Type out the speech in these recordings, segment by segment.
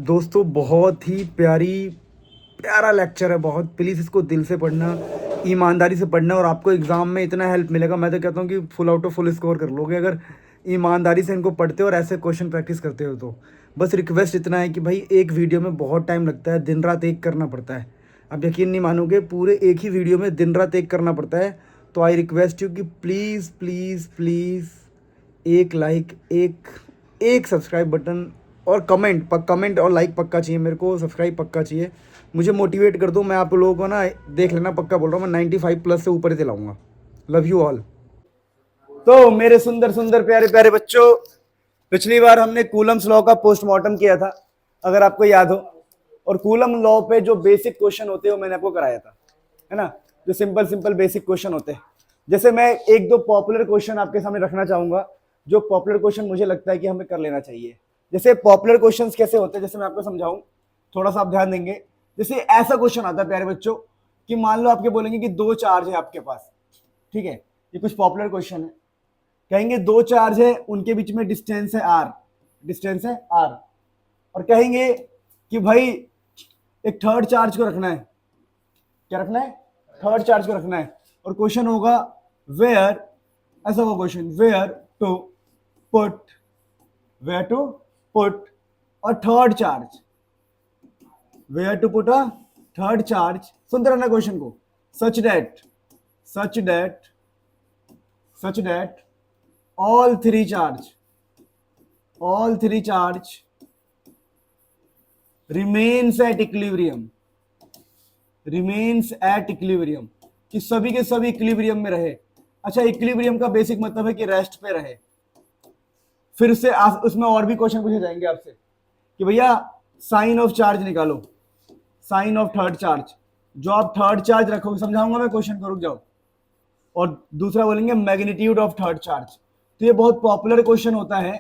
दोस्तों बहुत ही प्यारा लेक्चर है। बहुत प्लीज़ इसको दिल से पढ़ना, ईमानदारी से पढ़ना और आपको एग्ज़ाम में इतना हेल्प मिलेगा। मैं तो कहता हूँ कि full out of full score कर लोगे अगर ईमानदारी से इनको पढ़ते हो और ऐसे क्वेश्चन प्रैक्टिस करते हो तो। बस रिक्वेस्ट इतना है कि भाई एक वीडियो में बहुत टाइम लगता है, दिन रात एक करना पड़ता है। आप यकीन नहीं मानोगे, पूरे एक ही वीडियो में दिन रात एक करना पड़ता है। तो आई रिक्वेस्ट यू कि प्लीज़ प्लीज़ प्लीज़ एक लाइक, एक सब्सक्राइब बटन और कमेंट और लाइक पक्का चाहिए मेरे को, सब्सक्राइब पक्का चाहिए। मुझे मोटिवेट कर दो। मैं आप लोगों को ना, देख लेना, पक्का बोल रहा हूँ, मैं 95 प्लस से ऊपर ही दिलाऊंगा। Love you all. तो मेरे सुंदर सुंदर प्यारे प्यारे बच्चों, पिछली बार हमने कूलम्स लॉ का पोस्टमार्टम किया था, अगर आपको याद हो। और कूलम लॉ पे जो बेसिक क्वेश्चन होते हैं वो मैंने आपको कराया था, है ना। जो सिंपल सिंपल बेसिक क्वेश्चन होते हैं। जैसे मैं एक दो पॉपुलर क्वेश्चन आपके सामने रखना चाहूंगा, जो पॉपुलर क्वेश्चन मुझे लगता है कि हमें कर लेना चाहिए। जैसे पॉपुलर क्वेश्चंस कैसे होते हैं, जैसे मैं आपको समझाऊं, थोड़ा सा आप ध्यान देंगे। जैसे ऐसा क्वेश्चन आता है प्यारे बच्चों कि मान लो आपके बोलेंगे कि दो चार्ज है आपके पास, ठीक है। ये कुछ पॉपुलर क्वेश्चन है। कहेंगे दो चार्ज है, उनके बीच में डिस्टेंस है आर, डिस्टेंस है आर। और कहेंगे कि भाई एक थर्ड चार्ज को रखना है। क्या रखना है? थर्ड चार्ज को रखना है। और क्वेश्चन होगा वेयर, ऐसा होगा question, put where to put a third charge, where to put a third charge. सुनते रहना क्वेश्चन को। Such that such that such that all three charge remains at equilibrium, कि सभी के सभी इक्विलिब्रियम में रहे। अच्छा, इक्विलिब्रियम का बेसिक मतलब है कि रेस्ट पे रहे। फिर से उसमें और भी क्वेश्चन पूछे जाएंगे आपसे कि भैया साइन ऑफ चार्ज निकालो, साइन ऑफ थर्ड चार्ज। जो आप थर्ड चार्ज रखोगे, समझाऊंगा मैं क्वेश्चन को, रुक जाओ। और दूसरा बोलेंगे मैग्नीट्यूड ऑफ थर्ड चार्ज। तो ये बहुत पॉपुलर क्वेश्चन होता है,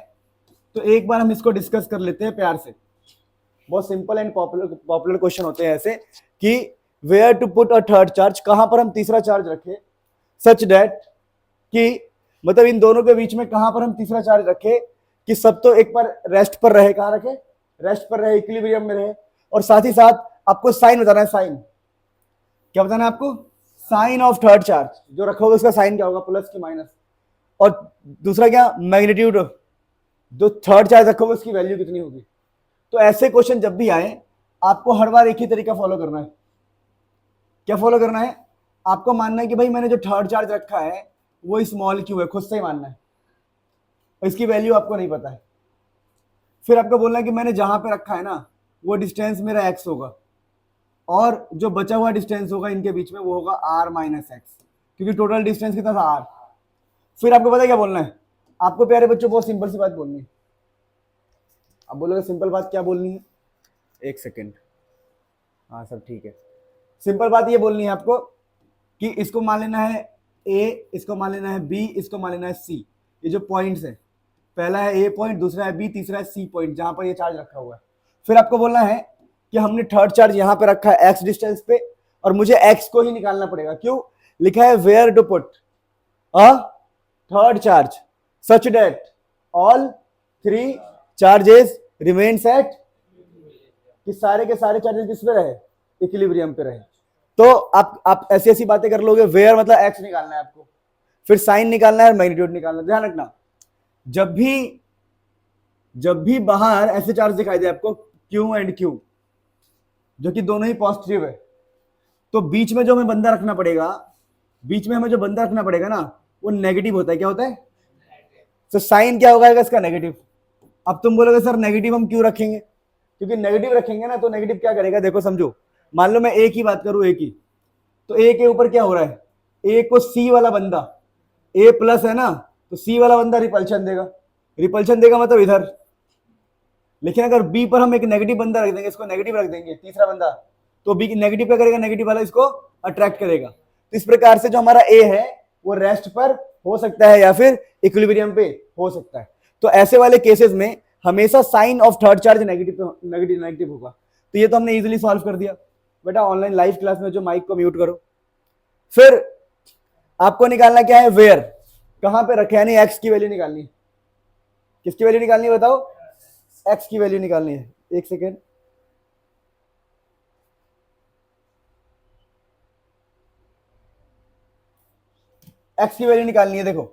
तो एक बार हम इसको डिस्कस कर लेते हैं प्यार से। बहुत सिंपल एंड पॉपुलर क्वेश्चन होते हैं ऐसे कि where to put a third charge, कहां पर हम तीसरा चार्ज रखें। सच दैट कि मतलब इन दोनों के बीच में कहां पर हम तीसरा चार्ज रखें कि सब तो एक बार रेस्ट पर रहे। कहां रखे? रेस्ट पर रहे, इक्विलिब्रियम में रहे। और साथ ही साथ आपको साइन बताना है। साइन क्या बताना है आपको? साइन ऑफ थर्ड चार्ज जो रखोगे उसका साइन क्या होगा, प्लस की माइनस। और दूसरा क्या? मैग्नीट्यूड, जो थर्ड चार्ज रखोगे उसकी वैल्यू कितनी होगी। तो ऐसे क्वेश्चन जब भी आए, आपको हर बार एक ही तरीका फॉलो करना है। क्या फॉलो करना है? आपको मानना है कि भाई मैंने जो थर्ड चार्ज रखा है वो स्मॉल क्यू है, खुद से ही मानना है, और इसकी वैल्यू आपको नहीं पता है। फिर आपको बोलना है कि मैंने जहां पे रखा है ना वो डिस्टेंस मेरा एक्स होगा, और जो बचा हुआ डिस्टेंस होगा इनके बीच में वो होगा आर माइनस एक्स, क्योंकि टोटल डिस्टेंस कितना था? आर। फिर आपको पता है क्या बोलना है? आपको प्यारे बच्चों बहुत सिंपल सी बात बोलनी है। आप बोलोगे सिंपल बात क्या बोलनी है? एक सेकेंड, हाँ सर ठीक है। सिंपल बात ये बोलनी है आपको कि इसको मान लेना है ए, इसको मान लेना है बी, इसको मान लेना है सी। ये जो पॉइंट्स है, पहला है ए पॉइंट, दूसरा है बी, तीसरा है सी पॉइंट, जहां पर ये चार्ज रखा हुआ है। फिर आपको बोलना है कि हमने थर्ड चार्ज यहां पे रखा है एक्स डिस्टेंस पे, और मुझे एक्स को ही निकालना पड़ेगा। क्यों? लिखा है where to put a third charge such that all three charges remains at, कि सारे के सारे चार्जेस किस पे रहे? इक्विलिब्रियम पे रहे। तो आप ऐसी ऐसी बातें कर लोगे। वेयर मतलब एक्स निकालना है आपको, फिर साइन निकालना है, मैग्नीट्यूड निकालना है। ध्यान रखना, जब भी बाहर ऐसे चार्ज दिखाई दे आपको क्यू एंड क्यू, जो कि दोनों ही पॉजिटिव है, तो बीच में जो हमें बंदा रखना पड़ेगा, बीच में हमें जो बंदा रखना पड़ेगा ना, वो नेगेटिव होता है। क्या होता है? तो साइन क्या होगा इसका? नेगेटिव। अब तुम बोलोगे सर नेगेटिव हम क्यों रखेंगे? क्योंकि नेगेटिव रखेंगे ना तो नेगेटिव क्या करेगा, देखो समझो। मान लो मैं ए की बात करूं, ए की, तो ए के ऊपर क्या हो रहा है? ए को सी वाला बंदा, ए प्लस है ना, तो सी वाला बंदा रिपल्शन देगा। रिपल्शन देगा मतलब इधर। लेकिन अगर बी पर हम एक नेगेटिव बंदा रख देंगे, इसको नेगेटिव रख देंगे, तीसरा बंदा, तो बी नेगेटिव क्या करेगा? नेगेटिव वाला इसको अट्रैक्ट करेगा। तो इस प्रकार से जो हमारा ए है वो रेस्ट पर हो सकता है या फिर इक्विलिब्रियम पे हो सकता है। तो ऐसे वाले केसेस में हमेशा sign of third charge negative negative होगा। तो ये तो हमने इजीली सॉल्व कर दिया। बेटा ऑनलाइन लाइव क्लास में जो माइक को म्यूट करो। फिर आपको निकालना क्या है? वेयर, कहां पे रखे, यानी एक्स की वैल्यू निकालनी है। किसकी वैल्यू निकालनी है बताओ? एक्स की वैल्यू निकालनी है। एक सेकेंड, एक्स की वैल्यू निकालनी है। देखो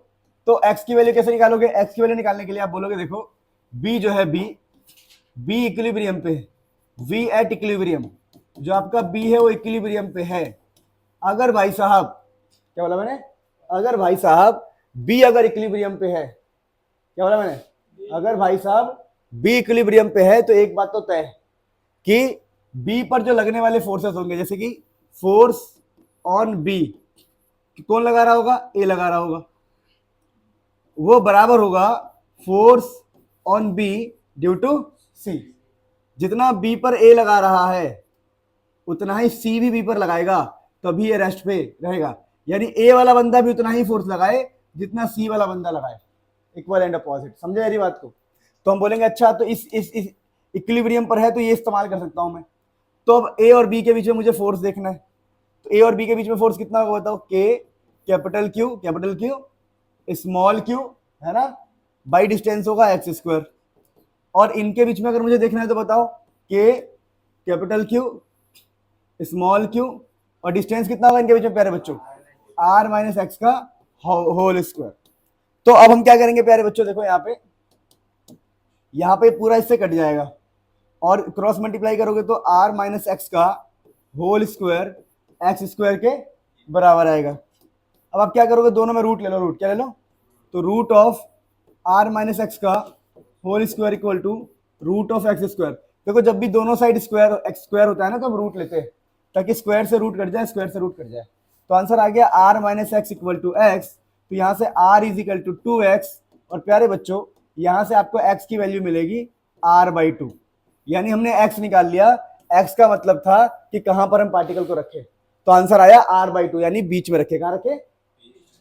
तो एक्स की वैल्यू कैसे निकालोगे? एक्स की वैल्यू निकालने के लिए आप बोलोगे देखो बी जो है बी इक्विलिब्रियम पे है, वी एट इक्विलिब्रियम, जो आपका बी है वो इक्विलिब्रियम पे है। अगर भाई साहब, क्या बोला मैंने? अगर भाई साहब बी अगर इक्विलिब्रियम पे है, क्या बोला मैंने? अगर भाई साहब बी इक्विलिब्रियम पे है तो एक बात तो तय है कि बी पर जो लगने वाले फोर्सेस होंगे, जैसे कि फोर्स ऑन बी, कौन लगा रहा होगा? ए लगा रहा होगा, वो बराबर होगा force on B due to C. जितना बी पर ए लगा रहा है उतना ही सी भी बी पर लगाएगा, तभी ये रेस्ट पे रहेगा। यानी ए वाला बंदा भी उतना ही फोर्स लगाए जितना सी वाला बंदा लगाए, इक्वल एंड अपोजिट। समझे मेरी बात को? तो हम बोलेंगे अच्छा तो इस इक्विलिब्रियम पर है तो ये इस्तेमाल कर सकता हूं मैं। तो अब ए और बी के बीच में मुझे फोर्स देखना है, तो ए और बी के बीच में फोर्स कितना होगा बताओ? के कैपिटल क्यू स्मॉल क्यू, है ना, बाई डिस्टेंस होगा एक्स स्क्वायर। और इनके बीच में अगर मुझे देखना है तो बताओ के कैपिटल क्यू स्मॉल क्यू, और डिस्टेंस कितना होगा इनके बीच में प्यारे बच्चों? आर माइनस एक्स का होल स्क्वायर। तो अब हम क्या करेंगे प्यारे बच्चों? देखो यहाँ पे पूरा इससे कट जाएगा और क्रॉस मल्टीप्लाई करोगे तो आर माइनस एक्स का होल स्क्वायर एक्स स्क्वायर के बराबर आएगा। अब आप क्या करोगे? दोनों में रूट ले लो। रूट क्या ले लो? तो root of R minus X का whole square equal to root of X square. देखो जब भी दोनों साइड स्क्वायर एक्स स्क्वायर होता है ना तो हम रूट लेते हैं ताकि स्क्वायर से रूट कट जाए, स्क्वायर से रूट कट जाए। तो आंसर आ गया R minus X equal to X. तो यहाँ से are is equal to 2x, और प्यारे बच्चों यहाँ से आपको x की वैल्यू मिलेगी r/2। यानी हमने x निकाल लिया। x का मतलब था कि कहां पर हम पार्टिकल को रखें, तो आंसर आया r/2, यानी बीच में रखे। कहां रखे?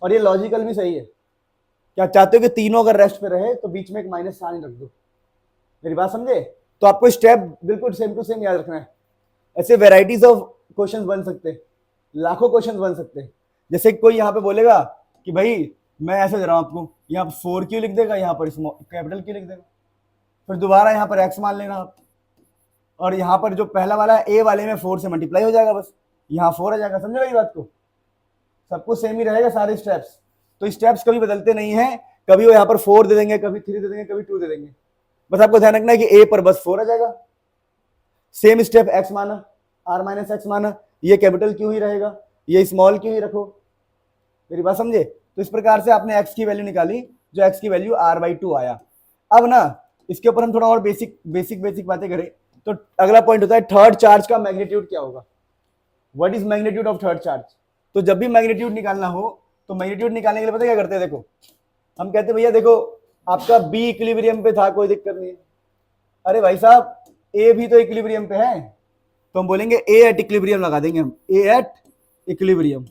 और ये लॉजिकल भी सही है। क्या चाहते हो कि तीनों अगर रेस्ट पे रहे तो बीच में एक माइनस साइन रख दो? मेरी बात समझे? तो आपको स्टेप बिल्कुल सेम टू सेम याद रखना है। ऐसे वेराइटीज ऑफ क्वेश्चंस बन सकते हैं, लाखों क्वेश्चंस बन सकते हैं। जैसे कोई यहाँ पे बोलेगा कि भाई मैं ऐसे दे रहा हूं आपको, यहाँ पर 4 क्यू लिख देगा, यहाँ पर कैपिटल क्यू लिख देगा, फिर दोबारा यहाँ पर एक्स मान लेना आप, और यहाँ पर जो पहला वाला ए वाले में 4 से मल्टीप्लाई हो जाएगा, बस यहाँ 4 आ जाएगा। समझे भाई बात को? सब कुछ सेम ही रहेगा सारे स्टेप्स। तो स्टेप्स कभी बदलते नहीं है, कभी वो यहाँ पर 4 दे देंगे, कभी 3 दे देंगे, कभी 2 दे देंगे। बस आपको ध्यान रखना है कि ए पर बस 4 आ जाएगा, सेम स्टेप एक्स माना, आर माइनस एक्स माना, ये कैपिटल क्यू ही रहेगा, ये स्मॉल क्यू ही रखो। मेरी बात समझे? तो इस प्रकार से आपने एक्स की वैल्यू निकाली, जो एक्स की वैल्यू r/2 आया। अब ना इसके ऊपर हम थोड़ा और बेसिक बातें करें तो अगला पॉइंट होता है थर्ड चार्ज का मैग्नीट्यूड क्या होगा? What is magnitude of third charge? तो जब भी मैग्नीट्यूड निकालना हो तो मैग्नीट्यूड निकालने के लिए पता क्या करते हैं? देखो हम कहते हैं भैया देखो आपका बी इक्विलिब्रियम पे था, कोई दिक्कत नहीं है। अरे भाई साहब ए भी तो इक्विलिब्रियम पे है, तो हम बोलेंगे ए एट इक्विलिब्रियम लगा देंगे हम, ए एट इक्विलिब्रियम।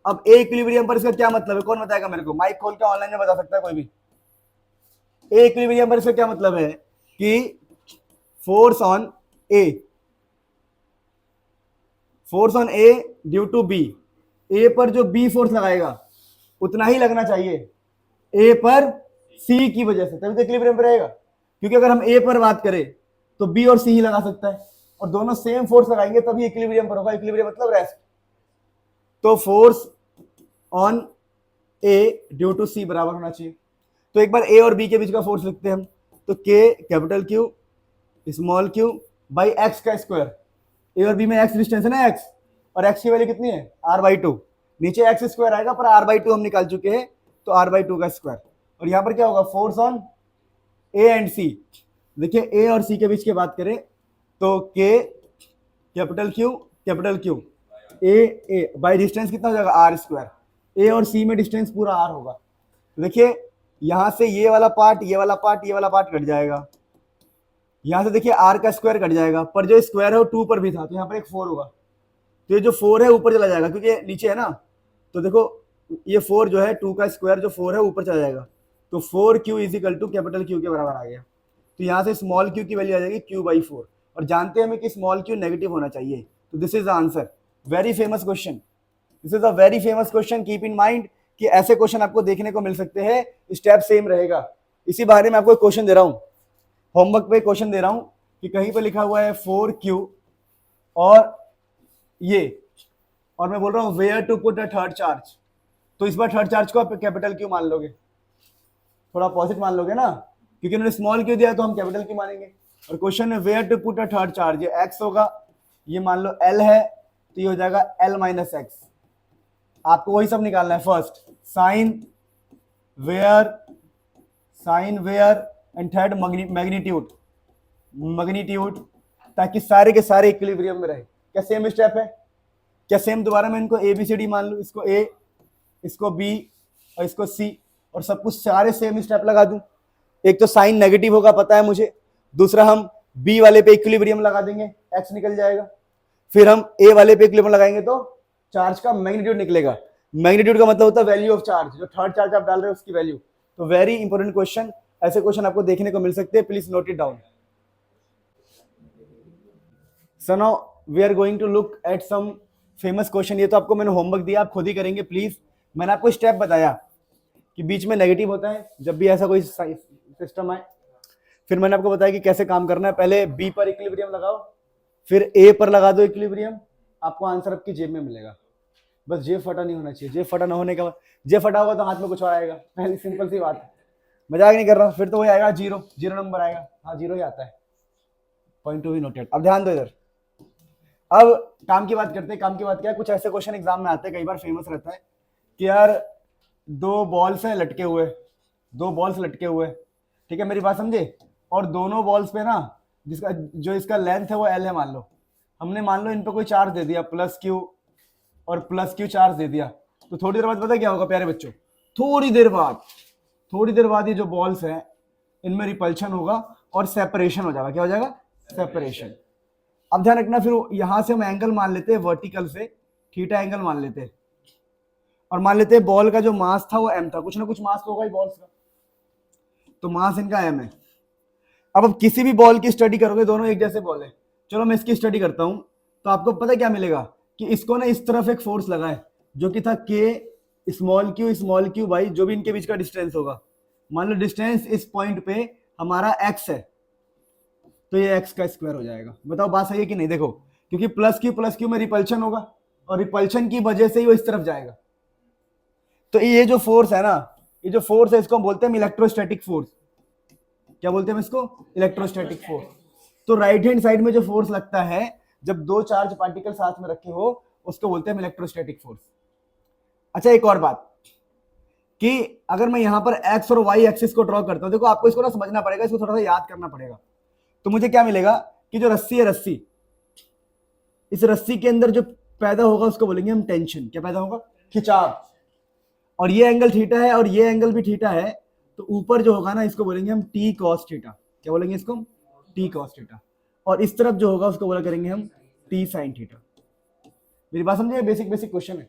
अब ए इक्विलिब्रियम पर इसका क्या मतलब है? कौन बताएगा मेरे को? माइक खोल के ऑनलाइन में बता सकता है कोई भी। ए इक्विलिब्रियम पर इसका क्या मतलब है कि force on A due to B, A पर जो बी फोर्स लगाएगा उतना ही लगना चाहिए ए पर सी की वजह से, तभी तो इक्विलिब्रियम पे रहेगा। क्योंकि अगर हम ए पर बात करें तो बी और सी ही लगा सकता है, और दोनों सेम फोर्स लगाएंगे तभी इक्विलिब्रियम पर होगा। इक्विलिब्रियम मतलब रेस्ट। तो force on A due to C बराबर होना चाहिए। तो एक बार ए और बी के बीच का फोर्स लिखते हैं हम, तो के capital Q small Q by x का स्क्वायर। ए और बी में एक्स डिस्टेंस है ना, एक्स, और एक्स की वैल्यू कितनी है? r/2। नीचे एक्स स्क्वायर आएगा पर r/2 हम निकाल चुके हैं, तो r/2 का स्क्वायर। और यहाँ पर क्या होगा? फोर्स ऑन ए एंड सी। देखिए ए और सी के बीच की बात करें तो के capital Q A by distance कितना हो जाएगा? r²। ए और सी में डिस्टेंस पूरा r होगा। तो देखिए यहां से ये वाला पार्ट कट जाएगा, यहां से देखिए r का स्क्वायर कट जाएगा, पर जो स्क्वायर है वो 2 पर भी था, तो यहाँ पर एक 4 होगा। तो ये जो 4 है ऊपर चला जाएगा क्योंकि नीचे है ना, तो देखो ये 4 जो है 2 का स्क्वायर जो 4 है ऊपर चला जाएगा, तो 4q is equal to capital Q के बराबर आ गया। तो यहाँ से स्मॉल क्यू की वैल्यू आ जाएगी q/4, और जानते हैं हमें कि स्मॉल क्यू नेगेटिव होना चाहिए। तो this is the answer. Very famous question, this is a very famous question. Keep in mind कि ऐसे क्वेश्चन आपको देखने को मिल सकते हैं, स्टेप सेम रहेगा। इसी बारे में आपको क्वेश्चन दे रहा हूं, होमवर्क पे क्वेश्चन दे रहा हूं कि कहीं पे लिखा हुआ है 4q और ये, और मैं बोल रहा हूं where to put a third charge. तो इस बार थर्ड चार्ज को आप कैपिटल क्यू मान लोगे, थोड़ा पॉजिटिव मान लोगे ना, क्योंकि उन्होंने स्मॉल क्यू दिया तो हम कैपिटल क्यू मानेंगे। और क्वेश्चन में where to put a third charge, ये एक्स होगा, ये मान लो एल है, तो ये हो जाएगा एल माइनस एक्स। आपको वही सब निकालना है। First sign where and third magnitude, ताकि सारे के सारे इक्विलिब्रियम में रहे। क्या सेम स्टेप है? क्या सेम? दोबारा मैं इनको ए बी सी डी मान लूं, इसको ए, इसको बी और इसको सी, और सब कुछ सारे सेम स्टेप लगा दूं। एक तो साइन नेगेटिव होगा पता है मुझे, दूसरा हम बी वाले पे इक्विलिब्रियम लगा देंगे, एक्स निकल जाएगा। फिर हम ए वाले पे इक्विलिब्रियम लगाएंगे तो चार्ज का मैग्नीट्यूड निकलेगा। मैग्नीट्यूड का मतलब होता है वैल्यू ऑफ चार्ज, जो थर्ड चार्ज आप डाल रहे हो उसकी वैल्यू। तो वेरी इंपॉर्टेंट क्वेश्चन, ऐसे क्वेश्चन आपको देखने को मिल सकते हैं, please note it down. So now we are going to look at some famous question. ये तो आपको मैंने होमवर्क दिया, आप खुद ही करेंगे प्लीज। मैंने आपको स्टेप बताया कि बीच में नेगेटिव होता है जब भी ऐसा कोई सिस्टम आए। फिर मैंने आपको बताया कि कैसे काम करना है। पहले बी पर इक्विलिब्रियम लगाओ, फिर ए पर लगा दो इक्विलिब्रियम, आपको आंसर आपकी जेब में मिलेगा। बस जेब फटा नहीं होना चाहिए। जेब फटा ना होने का, जेब फटा होगा तो हाथ में कुछ और आएगा, पहली सिंपल सी बात है, मजाक नहीं कर रहा हूँ। फिर तो वही आएगा जीरो, जीरो नंबर आएगा। हाँ जीरो ही आता है। Point to be noted. अब ध्यान दो इधर। अब काम की बात करते हैं। काम की बात क्या है, कुछ ऐसे क्वेश्चन एग्जाम में आते हैं, कई बार फेमस रहता है कि यार दो बॉल्स हैं लटके हुए, दो बॉल्स लटके हुए, ठीक है, मेरी बात समझे, और दोनों बॉल्स पे ना जिसका जो इसका लेंथ है वो एल है मान लो। हमने मान लो इन पे कोई चार्ज दे दिया प्लस क्यू और प्लस क्यू चार्ज दे दिया, तो थोड़ी देर बाद पता क्या होगा प्यारे बच्चों, थोड़ी देर बाद ये जो बॉल्स हैं इनमें रिपल्शन होगा और सेपरेशन हो जाएगा। क्या हो जाएगा? सेपरेशन। अब ध्यान रखना, फिर यहां से हम एंगल मान लेते हैं वर्टिकल से, थीटा एंगल मान लेते हैं, और मान लेते हैं बॉल का जो मास था वो एम था, कुछ ना कुछ मास होगा ही बॉल्स का, तो मास इनका एम है। अब किसी भी बॉल की स्टडी करोगे, दोनों एक जैसे बॉल है, चलो मैं इसकी स्टडी करता हूं, तो आपको पता क्या मिलेगा कि इसको ना इस तरफ एक फोर्स लगा है जो कि था के स्मॉल क्यू बाई जो भी इनके बीच का डिस्टेंस होगा। मान लो डिस्टेंस इस पॉइंट पे हमारा एक्स है, तो ये एक्स का स्क्वायर हो जाएगा। बताओ बात सही है कि नहीं? देखो, क्योंकि प्लस क्यू में रिपल्शन होगा और रिपल्शन की वजह से ही वो इस तरफ जाएगा। तो ये जो फोर्स है ना, ये जो फोर्स है इसको हम बोलते हैं इलेक्ट्रोस्टैटिक फोर्स। क्या बोलते हैं हम इसको? Electrostatic force. तो राइट हैंड साइड में जो फोर्स लगता है जब दो चार्ज पार्टिकल साथ में रखे हो, उसको बोलते हैं इलेक्ट्रोस्टैटिक फोर्स। अच्छा, एक और बात कि अगर मैं यहां पर एक्स और वाई एक्सिस को ड्रॉ करता हूं, देखो आपको इसको ना समझना पड़ेगा, इसको थोड़ा सा याद करना पड़ेगा। तो मुझे क्या मिलेगा कि जो रस्सी है, रस्सी, इस रस्सी के अंदर जो पैदा होगा उसको बोलेंगे हम टेंशन। क्या पैदा होगा? खिंचाव। और ये एंगल थीटा है और ये एंगल भी थीटा है, तो ऊपर जो होगा ना इसको बोलेंगे हम टी कॉस थीटा। क्या बोलेंगे इसको? T cos theta. और इस तरफ जो होगा उसको बोला करेंगे हम टी साइन थीटा। मेरी बात समझे? बेसिक क्वेश्चन है।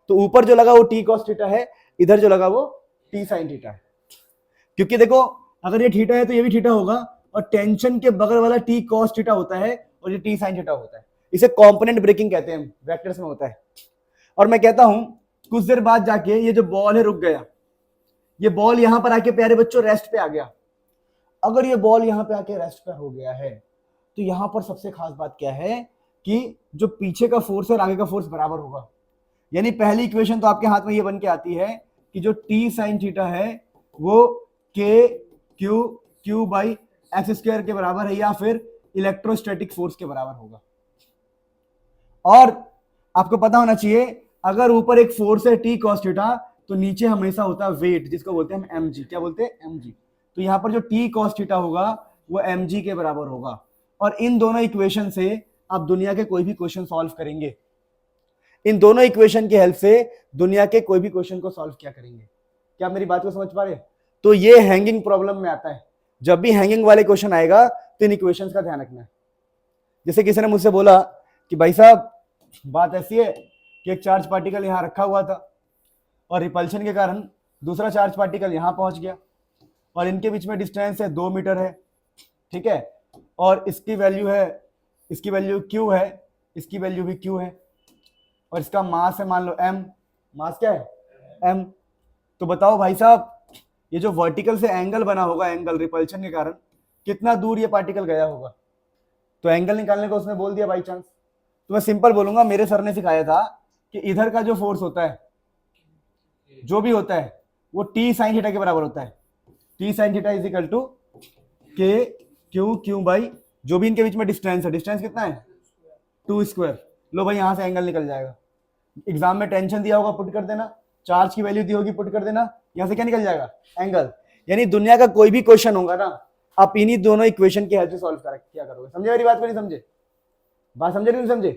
तो ऊपर जो लगा वो टी कॉस थीटा है, इधर जो लगा वो टी साइन थीटा है। क्योंकि देखो अगर ये थीटा है तो ये भी थीटा होगा, और टेंशन के बगल वाला टी कॉस थीटा होता है और ये टी साइन थीटा होता है। इसे कंपोनेंट ब्रेकिंग कहते हैं, वेक्टर्स में होता है। और मैं कहता हूं कुछ देर बाद जाके ये जो बॉल है रुक गया, ये बॉल यहां पर आके प्यारे बच्चों रेस्ट पे आ गया। अगर ये बॉल यहां पे आके रेस्ट पे हो गया है, तो यहां पर सबसे खास बात क्या है कि जो पीछे का फोर्स है और आगे का फोर्स बराबर होगा। यानी पहली इक्वेशन तो आपके हाथ में ये बन के आती है कि जो टी साइन थीटा है वो के क्यू बाई एक्स स्क्वायर के बराबर है, या फिर इलेक्ट्रोस्टैटिक फोर्स के बराबर होगा। और आपको पता होना चाहिए अगर ऊपर एक फोर्स है टी कॉस थीटा, तो नीचे हमेशा होता है वेट, जिसको बोलते हैं हम mg। क्या बोलते हैं? mg। तो यहां पर जो टी कॉस थीटा होगा वो mg के बराबर होगा। और इन दोनों इक्वेशन से आप दुनिया के कोई भी क्वेश्चन सॉल्व करेंगे, इन दोनों इक्वेशन की हेल्प से दुनिया के कोई भी क्वेश्चन को सॉल्व क्या करेंगे। क्या मेरी बात को समझ पा रहे? तो ये हैंगिंग प्रॉब्लम में आता है। जब भी हैंगिंग वाले क्वेश्चन आएगा तो इन इक्वेशंस का ध्यान रखना है। जैसे किसी ने मुझसे बोला कि भाई साहब बात ऐसी है कि एक चार्ज पार्टिकल यहां रखा हुआ था और रिपल्शन के कारण दूसरा चार्ज पार्टिकल यहां पहुंच गया, और इनके बीच में डिस्टेंस है 2 मीटर है, ठीक है, और इसकी वैल्यू q है, इसकी वैल्यू भी q है, और इसका मास है मान लो m। मास क्या है? m। तो बताओ भाई साहब ये जो वर्टिकल से एंगल बना होगा, एंगल रिपल्शन के कारण, कितना दूर ये पार्टिकल गया होगा। तो एंगल निकालने को उसने बोल दिया बाई चांस। तो मैं सिंपल बोलूंगा, मेरे सर ने सिखाया था कि इधर का जो फोर्स होता है जो भी होता है वो टी साइन थीटा के बराबर होता है। T sine theta is equal to K Q Q by जो भी इनके बीच में डिस्टेंस है, डिस्टेंस कितना है 2 स्क्वायर। लो भाई यहां से एंगल निकल जाएगा। एग्जाम में टेंशन दिया होगा पुट कर देना, चार्ज की वैल्यू दी होगी पुट कर देना, यहां से क्या निकल जाएगा एंगल। यानी दुनिया का कोई भी क्वेश्चन होगा ना, आप इन्हीं दोनों इक्वेशन की हेल्प से सॉल्व क्या करोगे। समझे मेरी बात को, नहीं समझे? बात समझे नहीं समझे?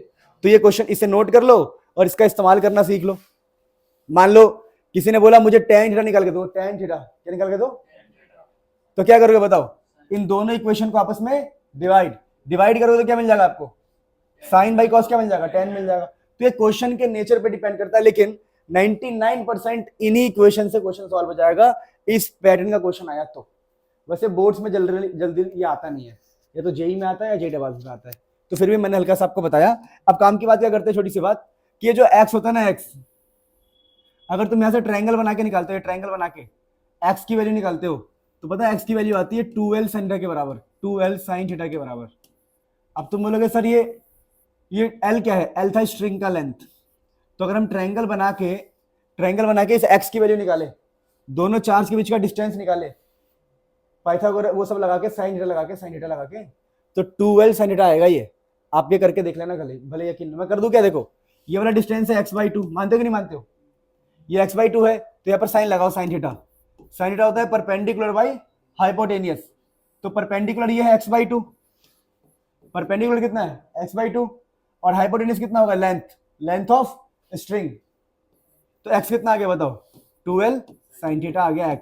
तो ये क्वेश्चन इसे नोट कर लो और इसका इस्तेमाल करना सीख लो। मान लो किसी ने बोला मुझे tan थीटा निकाल के दो, tan थीटा क्या निकाल के दो, तो क्या करोगे बताओ? इन दोनों इक्वेशन को आपस में डिवाइड करोगे तो क्या मिल जाएगा आपको? साइन बाई कॉस क्या मिल जाएगा? tan मिल जाएगा। तो ये क्वेश्चन के नेचर पे डिपेंड करता है, लेकिन 99% इन्हीं इक्वेशन से क्वेश्चन सॉल्व हो जाएगा इस पैटर्न का क्वेश्चन आया तो। वैसे बोर्ड्स में जल्दी ये आता नहीं है, या तो जेई में आता है या जेई में आता है, तो फिर भी मैंने हल्का सा आपको बताया। अब काम की बात क्या करते हैं, छोटी सी बात, कि ये जो एक्स होता है ना, एक्स, अगर तुम यहां से ट्रायंगल बना के निकालते हो, ट्रायंगल बना के एक्स की वैल्यू निकालते हो, तो पता है एक्स की वैल्यू आती है 2l sin थीटा के बराबर, 2l sin थीटा के बराबर। अब तुम बोलोगे सर ये l क्या है? l था स्ट्रिंग का लेंथ। तो अगर हम ट्रायंगल बना के इस x की वैल्यू निकाले, दोनों चार्ज के बीच का डिस्टेंस निकाले, पाइथागोरस वो सब लगा के sin थीटा लगा के तो 2l sin थीटा आएगा। ये आप ये करके देख लेना, भले यकीन मैं कर दूं क्या? देखो ये वाला डिस्टेंस है x/2, मानते हो कि नहीं मानते हो? ये x/2 है तो यहाँ पर साइन लगाओ, sin थीटा होता है परपेंडिकुलर बाई हाइपोटेनियस। तो परपेंडिकुलर ये है x/2, परपेंडिकुलर कितना है x/2, और हाइपोटेनियस कितना होगा? Length of string. तो x कितना आ गया बताओ? 2l sin थीटा आ गया x।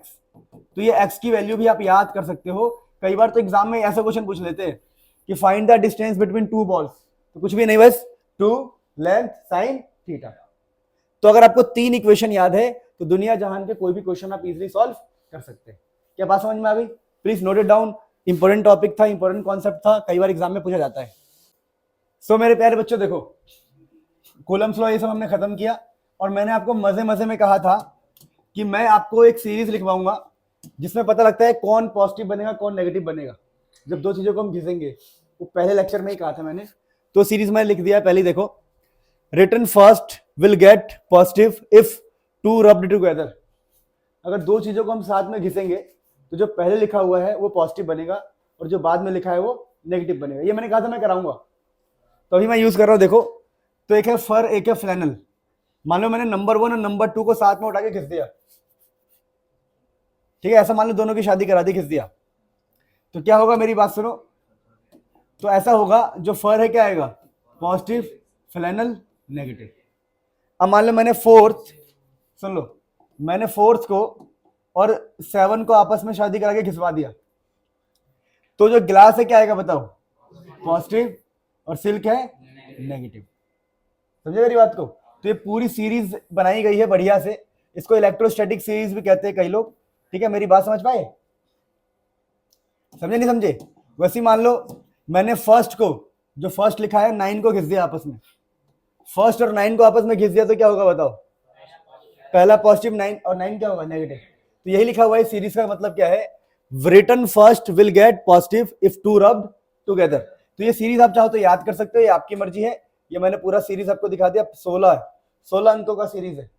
तो ये x की वैल्यू भी आप याद कर सकते हो। कई बार तो एग्जाम में ऐसा क्वेश्चन पूछ लेते हैं कि find the distance between two balls, तो कुछ भी नहीं, बस 2 लेंथ sin थीटा। तो अगर आपको 3 इक्वेशन याद है तो दुनिया जहान के कोई भी क्वेश्चन आप इजीली सॉल्व कर सकते हैं। क्या बात समझ में आ गई? Please note it down. Important topic था, इंपॉर्टेंट कॉन्सेप्ट था, कई बार एग्जाम में पूछा जाता है। सो मेरे प्यारे बच्चों देखो, कूलम्स लॉ ये सब हमने खत्म किया, और मैंने आपको मजे में कहा था कि मैं आपको एक सीरीज लिखवाऊंगा जिसमें पता लगता है कौन पॉजिटिव बनेगा कौन नेगेटिव बनेगा जब दो चीजों को हम घिसेंगे। वो पहले लेक्चर में ही कहा था मैंने, तो सीरीज में लिख दिया। पहले देखो, written first will get positive if two rubbed together. अगर दो चीजों को हम साथ में घिसेंगे तो जो पहले लिखा हुआ है वो पॉजिटिव बनेगा और जो बाद में लिखा है वो नेगेटिव बनेगा। ये मैंने कहा था मैं कराऊंगा, तो अभी मैं यूज कर रहा हूं। देखो, तो एक है फर, एक है फ्लैनल। मान लो मैंने नंबर 1 और नंबर 2 को साथ में उठा के घिस दिया, ठीक है? ऐसा मान लो दोनों की शादी करा दी, घिस दिया, तो क्या होगा? मेरी बात सुनो, तो ऐसा होगा जो फर है क्या आएगा? Positive, flannel negative. अब मान लो मैंने फोर्थ, सुन लो, मैंने फोर्थ को और 7 को आपस में शादी करा के घिसवा दिया, तो जो ग्लास है क्या आएगा बताओ? पॉजिटिव, और सिल्क है नेगेटिव। समझे मेरी बात को? तो ये पूरी सीरीज बनाई गई है बढ़िया से, इसको इलेक्ट्रोस्टैटिक सीरीज भी कहते हैं कई लोग, ठीक है? मेरी बात समझ पाए? समझे नहीं समझे? वैसे मान लो मैंने फर्स्ट को, जो फर्स्ट लिखा है 9 को घिस दिया आपस में, फर्स्ट और 9 को आपस में घिस दिया, तो क्या होगा बताओ? पहला पॉजिटिव 9 और 9 क्या होगा? नेगेटिव। तो यही लिखा हुआ है सीरीज का मतलब क्या है? Written first will get positive if two rubbed together. तो ये सीरीज आप चाहो तो याद कर सकते हो, ये आपकी मर्जी है। ये मैंने पूरा सीरीज आपको दिखा दिया। 16 अंकों का सीरीज है,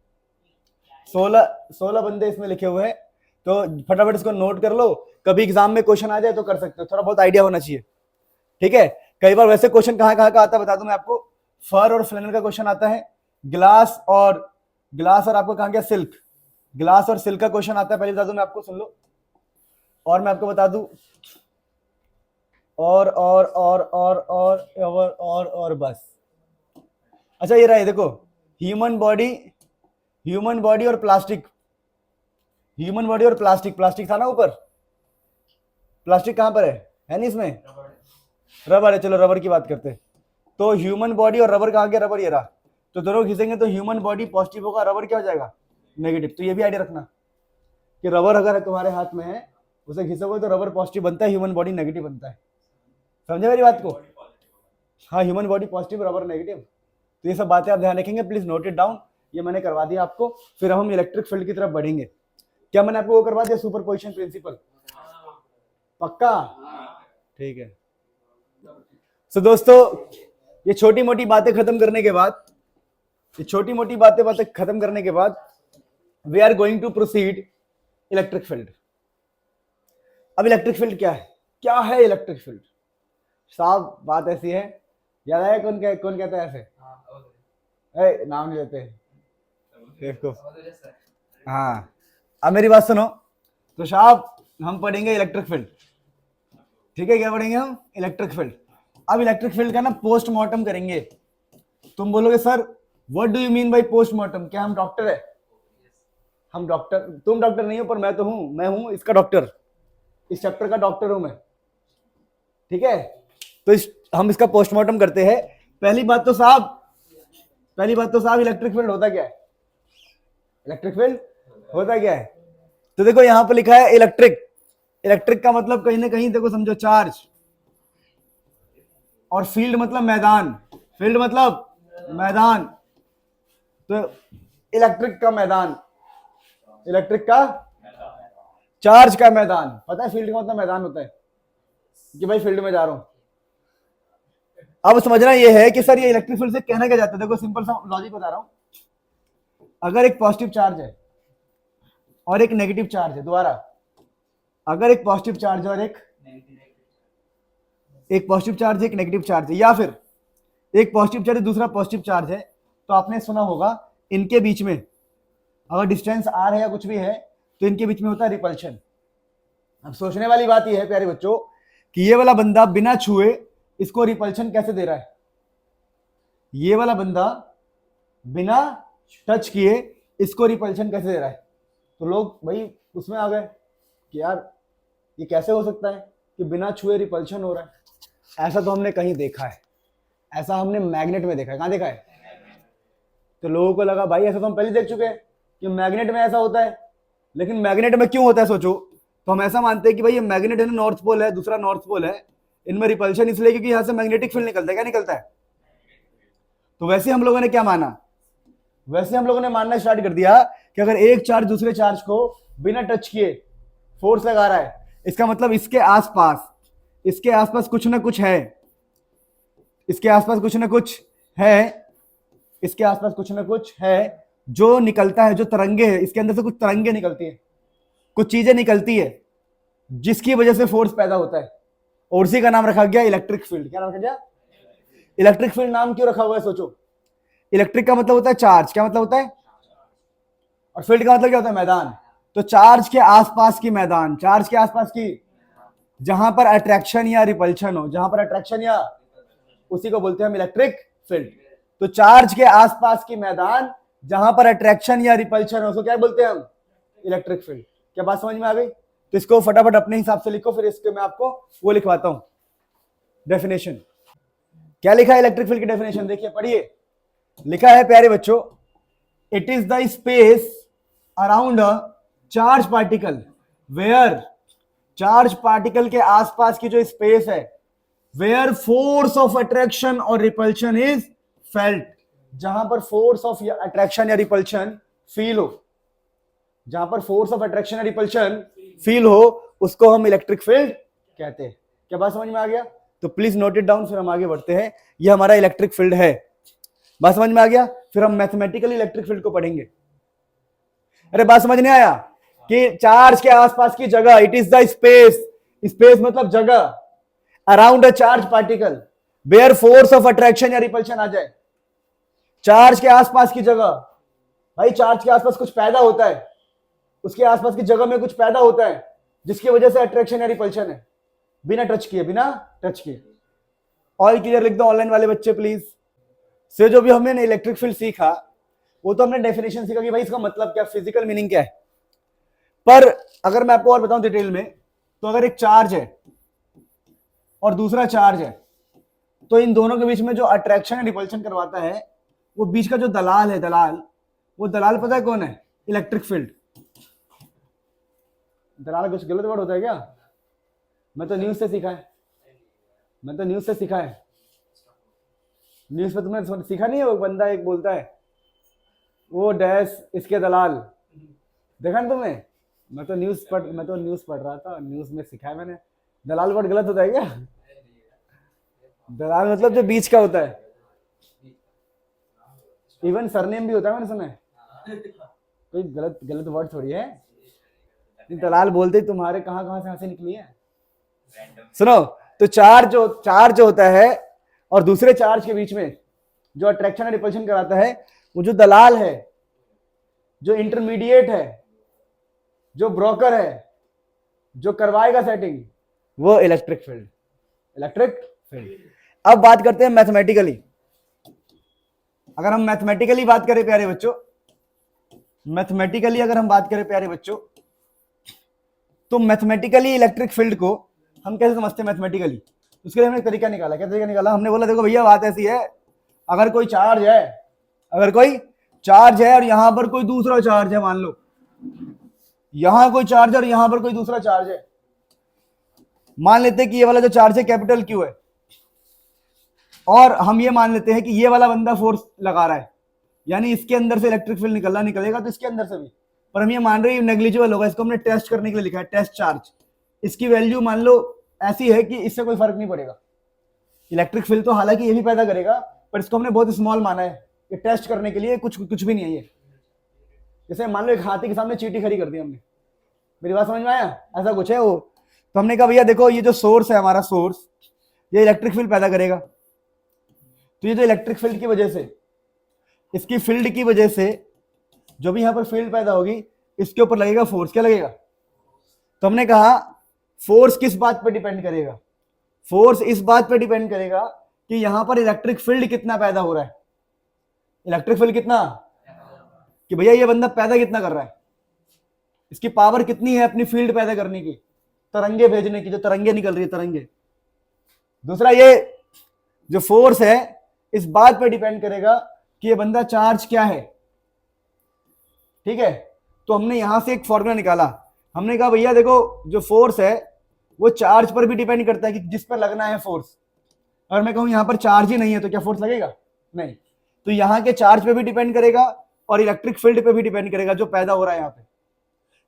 16 बंदे इसमें लिखे हुए हैं, तो फटाफट इसको नोट कर लो। कभी एग्जाम में क्वेश्चन आ जाए तो कर सकते हो, थोड़ा बहुत आइडिया होना चाहिए, ठीक है? कई बार वैसे क्वेश्चन कहाँ का आता है बता दूं मैं आपको। फर और फ्लैनल का क्वेश्चन आता है, ग्लास और आपको कहाँ गया? सिल्क, ग्लास और सिल्क का क्वेश्चन आता है, पहले बता दूं मैं आपको, सुन लो। और मैं आपको बता दूं, और बस। अच्छा ये रहा है, देखो, ह्यूमन बॉडी और प्लास्टिक, प्लास्टिक था ना ऊपर, प्लास्टिक कहां पर है नहीं इसमें? रबर है। चलो रबर की बात करते हैं। तो ह्यूमन बॉडी और रबर कहां गया? रबर ये रहा। तो दोनों घिसेंगे तो ह्यूमन बॉडी पॉजिटिव होगा, रबर क्या हो जाएगा? नेगेटिव। तो ये भी आइडिया रखना कि रबर अगर तुम्हारे हाथ में है, उसे घिसोगे तो रबर पॉजिटिव बनता है, ह्यूमन बॉडी नेगेटिव बनता है। समझे मेरी बात को? हाँ, human body positive, rubber negative. तो ये सब बातें आप ध्यान रखेंगे, प्लीज नोट इट डाउन। ये मैंने करवा दिया आपको। फिर हम इलेक्ट्रिक फील्ड की तरफ बढ़ेंगे। क्या मैंने आपको वो करवा दिया? सुपरपोजिशन प्रिंसिपल, पक्का? ठीक है। सो दोस्तों, ये छोटी मोटी बातें खत्म करने के बाद we are going to proceed electric field. अब इलेक्ट्रिक फील्ड क्या है इलेक्ट्रिक फील्ड? साहब बात ऐसी है, याद है कौन कहता है ऐसे? नाम नहीं लेते देखो। हाँ, अब मेरी बात सुनो। तो साहब हम पढ़ेंगे इलेक्ट्रिक फील्ड, ठीक है? क्या पढ़ेंगे हम? Electric field. अब इलेक्ट्रिक फील्ड का ना पोस्टमार्टम करेंगे। तुम बोलोगे sir what do you mean by postmortem? क्या हम डॉक्टर है? हम डॉक्टर, तुम डॉक्टर नहीं हो पर मैं तो हूं, मैं हूं इसका डॉक्टर, इस चैप्टर का डॉक्टर हूं मैं, ठीक है? तो हम इसका पोस्टमार्टम करते हैं। पहली बात तो साहब इलेक्ट्रिक फील्ड होता क्या है? इलेक्ट्रिक फील्ड होता क्या है? तो देखो यहां पर लिखा है इलेक्ट्रिक का मतलब कहीं ना कहीं देखो समझो चार्ज, और फील्ड मतलब मैदान, तो इलेक्ट्रिक का चार्ज का मैदान। पता है फील्ड का मतलब मैदान होता है कि भाई फील्ड में जा रहा हूं। अब समझना यह है कि सर ये इलेक्ट्रिक फील्ड से कहना क्या जाता है? देखो सिंपल सा लॉजिक बता रहा हूं। अगर एक पॉजिटिव चार्ज है और एक नेगेटिव चार्ज है, दोबारा, अगर एक पॉजिटिव चार्ज और एक पॉजिटिव चार्ज एक नेगेटिव चार्ज है, या फिर एक पॉजिटिव चार्ज दूसरा पॉजिटिव चार्ज है, तो आपने सुना होगा इनके बीच में अगर डिस्टेंस आर है या कुछ भी है तो इनके बीच में होता है रिपल्शन। अब सोचने वाली बात यह है प्यारे बच्चों कि ये वाला बंदा बिना छुए इसको रिपल्शन कैसे दे रहा है? ये वाला बंदा बिना टच किए इसको रिपल्शन कैसे दे रहा है? तो लोग भाई उसमें आ गए कि यार ये कैसे हो सकता है कि बिना छुए रिपल्शन हो रहा है? ऐसा तो हमने कहीं देखा है, ऐसा हमने मैग्नेट में देखा है। कहां देखा है? तो लोगों को लगा भाई ऐसा तो हम पहले देख चुके हैं कि मैग्नेट में ऐसा होता है, लेकिन मैग्नेट में क्यों होता है सोचो। तो हम ऐसा मानते हैं कि भाई ये मैग्नेट है ना, नॉर्थ पोल है, दूसरा नॉर्थ पोल है, इनमें रिपल्शन इसलिए क्योंकि यहां से मैग्नेटिक फील्ड निकलता है। क्या निकलता है? तो वैसे हम लोगों ने क्या माना? वैसे हम लोगों ने मानना स्टार्ट कर दिया कि अगर एक चार्ज दूसरे चार्ज को बिना टच किए फोर्स लगा रहा है, इसका मतलब इसके आसपास कुछ ना कुछ है, इसके आसपास कुछ ना कुछ है जो निकलता है, जो तरंगे है, इसके अंदर से कुछ तरंगे निकलती है, कुछ चीजें निकलती है जिसकी वजह से फोर्स पैदा होता है, और उसी का नाम रखा गया इलेक्ट्रिक फील्ड। क्या नाम रखा गया? इलेक्ट्रिक फील्ड नाम क्यों रखा हुआ है सोचो। इलेक्ट्रिक का मतलब होता है चार्ज, क्या मतलब होता है? और फील्ड का मतलब क्या होता है? मैदान। तो चार्ज के आसपास की मैदान, चार्ज के आसपास की, जहां पर अट्रैक्शन या रिपल्शन हो, उसी को बोलते हैं हम इलेक्ट्रिक फील्ड। तो चार्ज के आसपास की मैदान जहां पर अट्रैक्शन या रिपल्शन हो, उसको क्या बोलते हैं हम? Electric field. क्या बात समझ में आ गई? तो इसको फटाफट अपने हिसाब से लिखो, फिर इसके मैं आपको वो लिखवाता हूं डेफिनेशन। क्या लिखा है इलेक्ट्रिक फील्ड की डेफिनेशन? देखिए पढ़िए। लिखा है प्यारे बच्चों, it is the space around a charge particle where, charge particle के आसपास की जो स्पेस है, वेयर फोर्स ऑफ अट्रैक्शन और रिपल्शन इज फेल्ट, जहां पर फोर्स ऑफ अट्रैक्शन या रिपल्शन फील हो, जहां पर फोर्स ऑफ अट्रैक्शन या रिपल्शन फील हो, उसको हम इलेक्ट्रिक फील्ड कहते हैं। क्या बात समझ में आ गया? तो प्लीज नोट इट डाउन, फिर हम आगे बढ़ते हैं। ये हमारा इलेक्ट्रिक फील्ड है। बात समझ में आ गया? फिर हम मैथमेटिकली इलेक्ट्रिक फील्ड को पढ़ेंगे। अरे बात समझ नहीं आया कि चार्ज के आसपास की जगह, it is the space, space मतलब जगह, around a charge particle where force of attraction या रिपल्शन आ जाए। चार्ज के आसपास की जगह, भाई चार्ज के आसपास कुछ पैदा होता है, उसके आसपास की जगह में कुछ पैदा होता है जिसकी वजह से अट्रैक्शन या रिपल्शन है, बिना टच किए। ऑल क्लियर लिख दो ऑनलाइन वाले बच्चे प्लीज। से जो भी हमने इलेक्ट्रिक फील्ड सीखा वो तो हमने डेफिनेशन सीखा कि भाई इसका मतलब क्या, फिजिकल मीनिंग क्या है। पर अगर मैं आपको और बताऊं डिटेल में, तो अगर एक चार्ज है और दूसरा चार्ज है, तो इन दोनों के बीच में जो अट्रैक्शन या रिपल्शन करवाता है, वो बीच का जो दलाल है, वो दलाल पता है कौन है? Electric field. दलाल कुछ गलत वर्ड होता है क्या? मैं तो न्यूज से सीखा है, न्यूज पे तुमने सीखा नहीं है? वो बंदा एक बोलता है वो डैश इसके दलाल, देखा ना तुमने? मैं तो न्यूज पढ़ रहा था, न्यूज में सीखा है मैंने। दलाल वर्ड गलत होता है क्या? दलाल मतलब जो बीच का होता है। इवन सरनेम भी होता है, मैंने सुना है। कोई गलत गलत वर्ड थोड़ी है, दलाल बोलते तुम्हारे कहाँ कहाँ से हंसी निकली है। सुनो, तो चार्ज जो होता है और दूसरे चार्ज के बीच में जो अट्रैक्शन और रिपल्शन कराता है, वो जो दलाल है, जो इंटरमीडिएट है, जो ब्रोकर है, जो करवाएगा सेटिंग, वो इलेक्ट्रिक फील्ड। अब बात करते हैं मैथमेटिकली। अगर हम मैथमेटिकली बात करें प्यारे बच्चों, तो मैथमेटिकली इलेक्ट्रिक फील्ड को हम कैसे समझते हैं मैथमेटिकली? उसके लिए हमने तरीका निकाला। क्या तरीका निकाला? हमने बोला देखो भैया बात ऐसी है, अगर कोई चार्ज है और यहां पर कोई दूसरा चार्ज है, मान लो यहां कोई चार्ज है और यहां पर कोई दूसरा चार्ज है, मान लेते हैं कि ये वाला जो चार्ज है कैपिटल क्यू है, और हम ये मान लेते हैं कि ये वाला बंदा फोर्स लगा रहा है, यानी इसके अंदर से इलेक्ट्रिक फील्ड निकलेगा तो इसके अंदर से भी, पर हम ये मान रहे हैं नेग्लिजिबल होगा। इसको हमने टेस्ट करने के लिए लिखा है, टेस्ट चार्ज। इसकी वैल्यू मान लो ऐसी है कि इससे कोई फर्क नहीं पड़ेगा। इलेक्ट्रिक फील्ड तो हालांकि ये भी पैदा करेगा, पर इसको हमने बहुत स्मॉल माना है, ये टेस्ट करने के लिए कुछ भी नहीं है ये। जैसे मान लो एक हाथी के सामने चींटी खड़ी कर दी हमने, मेरी बात समझ में आया? ऐसा कुछ है वो। तो हमने कहा भैया देखो ये जो सोर्स है हमारा, सोर्स ये इलेक्ट्रिक फील्ड पैदा करेगा, तो ये जो इलेक्ट्रिक फील्ड की वजह से, इसकी फील्ड की वजह से जो भी यहां पर फील्ड पैदा होगी, इसके ऊपर लगेगा फोर्स। क्या लगेगा? तो हमने कहा फोर्स किस बात पर डिपेंड करेगा? फोर्स इस बात पर डिपेंड करेगा कि यहां पर इलेक्ट्रिक फील्ड कितना पैदा हो रहा है। इलेक्ट्रिक फील्ड कितना, कि भैया ये बंदा पैदा कितना कर रहा है, इसकी पावर कितनी है अपनी फील्ड पैदा करने की, तरंगे भेजने की, जो तरंगे निकल रही है तरंगे। दूसरा ये जो फोर्स है इस बात पर डिपेंड करेगा कि ये बंदा चार्ज क्या है। ठीक है, तो हमने यहां से एक फॉर्मूला निकाला। हमने कहा भैया देखो जो फोर्स है वो चार्ज पर भी डिपेंड करता है कि जिस पर लगना है फोर्स। अगर मैं कहूं यहां पर चार्ज ही नहीं है तो क्या फोर्स लगेगा? नहीं। तो यहां के चार्ज पे भी डिपेंड करेगा और इलेक्ट्रिक फील्ड पे भी डिपेंड करेगा जो पैदा हो रहा है यहां पे।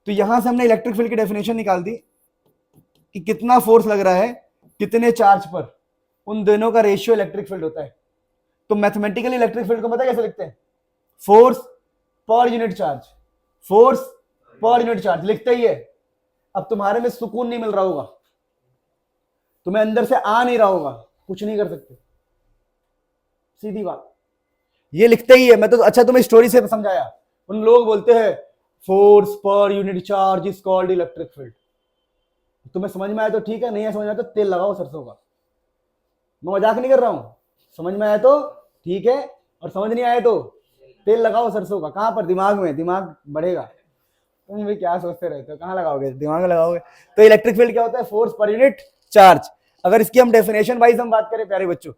तो यहां से हमने इलेक्ट्रिक फील्ड की डेफिनेशन निकाल दी कि कितना फोर्स लग रहा है कितने चार्ज पर, उन दोनों का रेशियो इलेक्ट्रिक फील्ड होता है। तो मैथमेटिकली इलेक्ट्रिक फील्ड को पता है कैसे लिखते हैं? Force per unit charge, force per unit charge लिखते ही है। अब तुम्हारे में सुकून नहीं मिल रहा होगा, तुम्हें अंदर से आ नहीं रहा होगा, कुछ नहीं कर सकते, सीधी बात। ये लिखते ही है। मैं तो अच्छा तुम्हें स्टोरी से समझाया। उन लोग बोलते हैं force per unit charge is called electric field. तुम्हें समझ में आया तो ठीक है, नहीं है समझ में आया तो तेल लगाओ सरसों का। मैं मजाक नहीं कर रहा हूं। समझ में आया तो ठीक है, और समझ नहीं आया तो तेल लगाओ सरसों का। कहां पर? दिमाग में, दिमाग बढ़ेगा। तुम भी क्या सोचते रहते हो, कहां लगाओगे? दिमाग में लगाओगे। तो इलेक्ट्रिक फील्ड क्या होता है? Force per unit charge. अगर इसकी हम डेफिनेशन वाइज हम बात करें प्यारे बच्चों,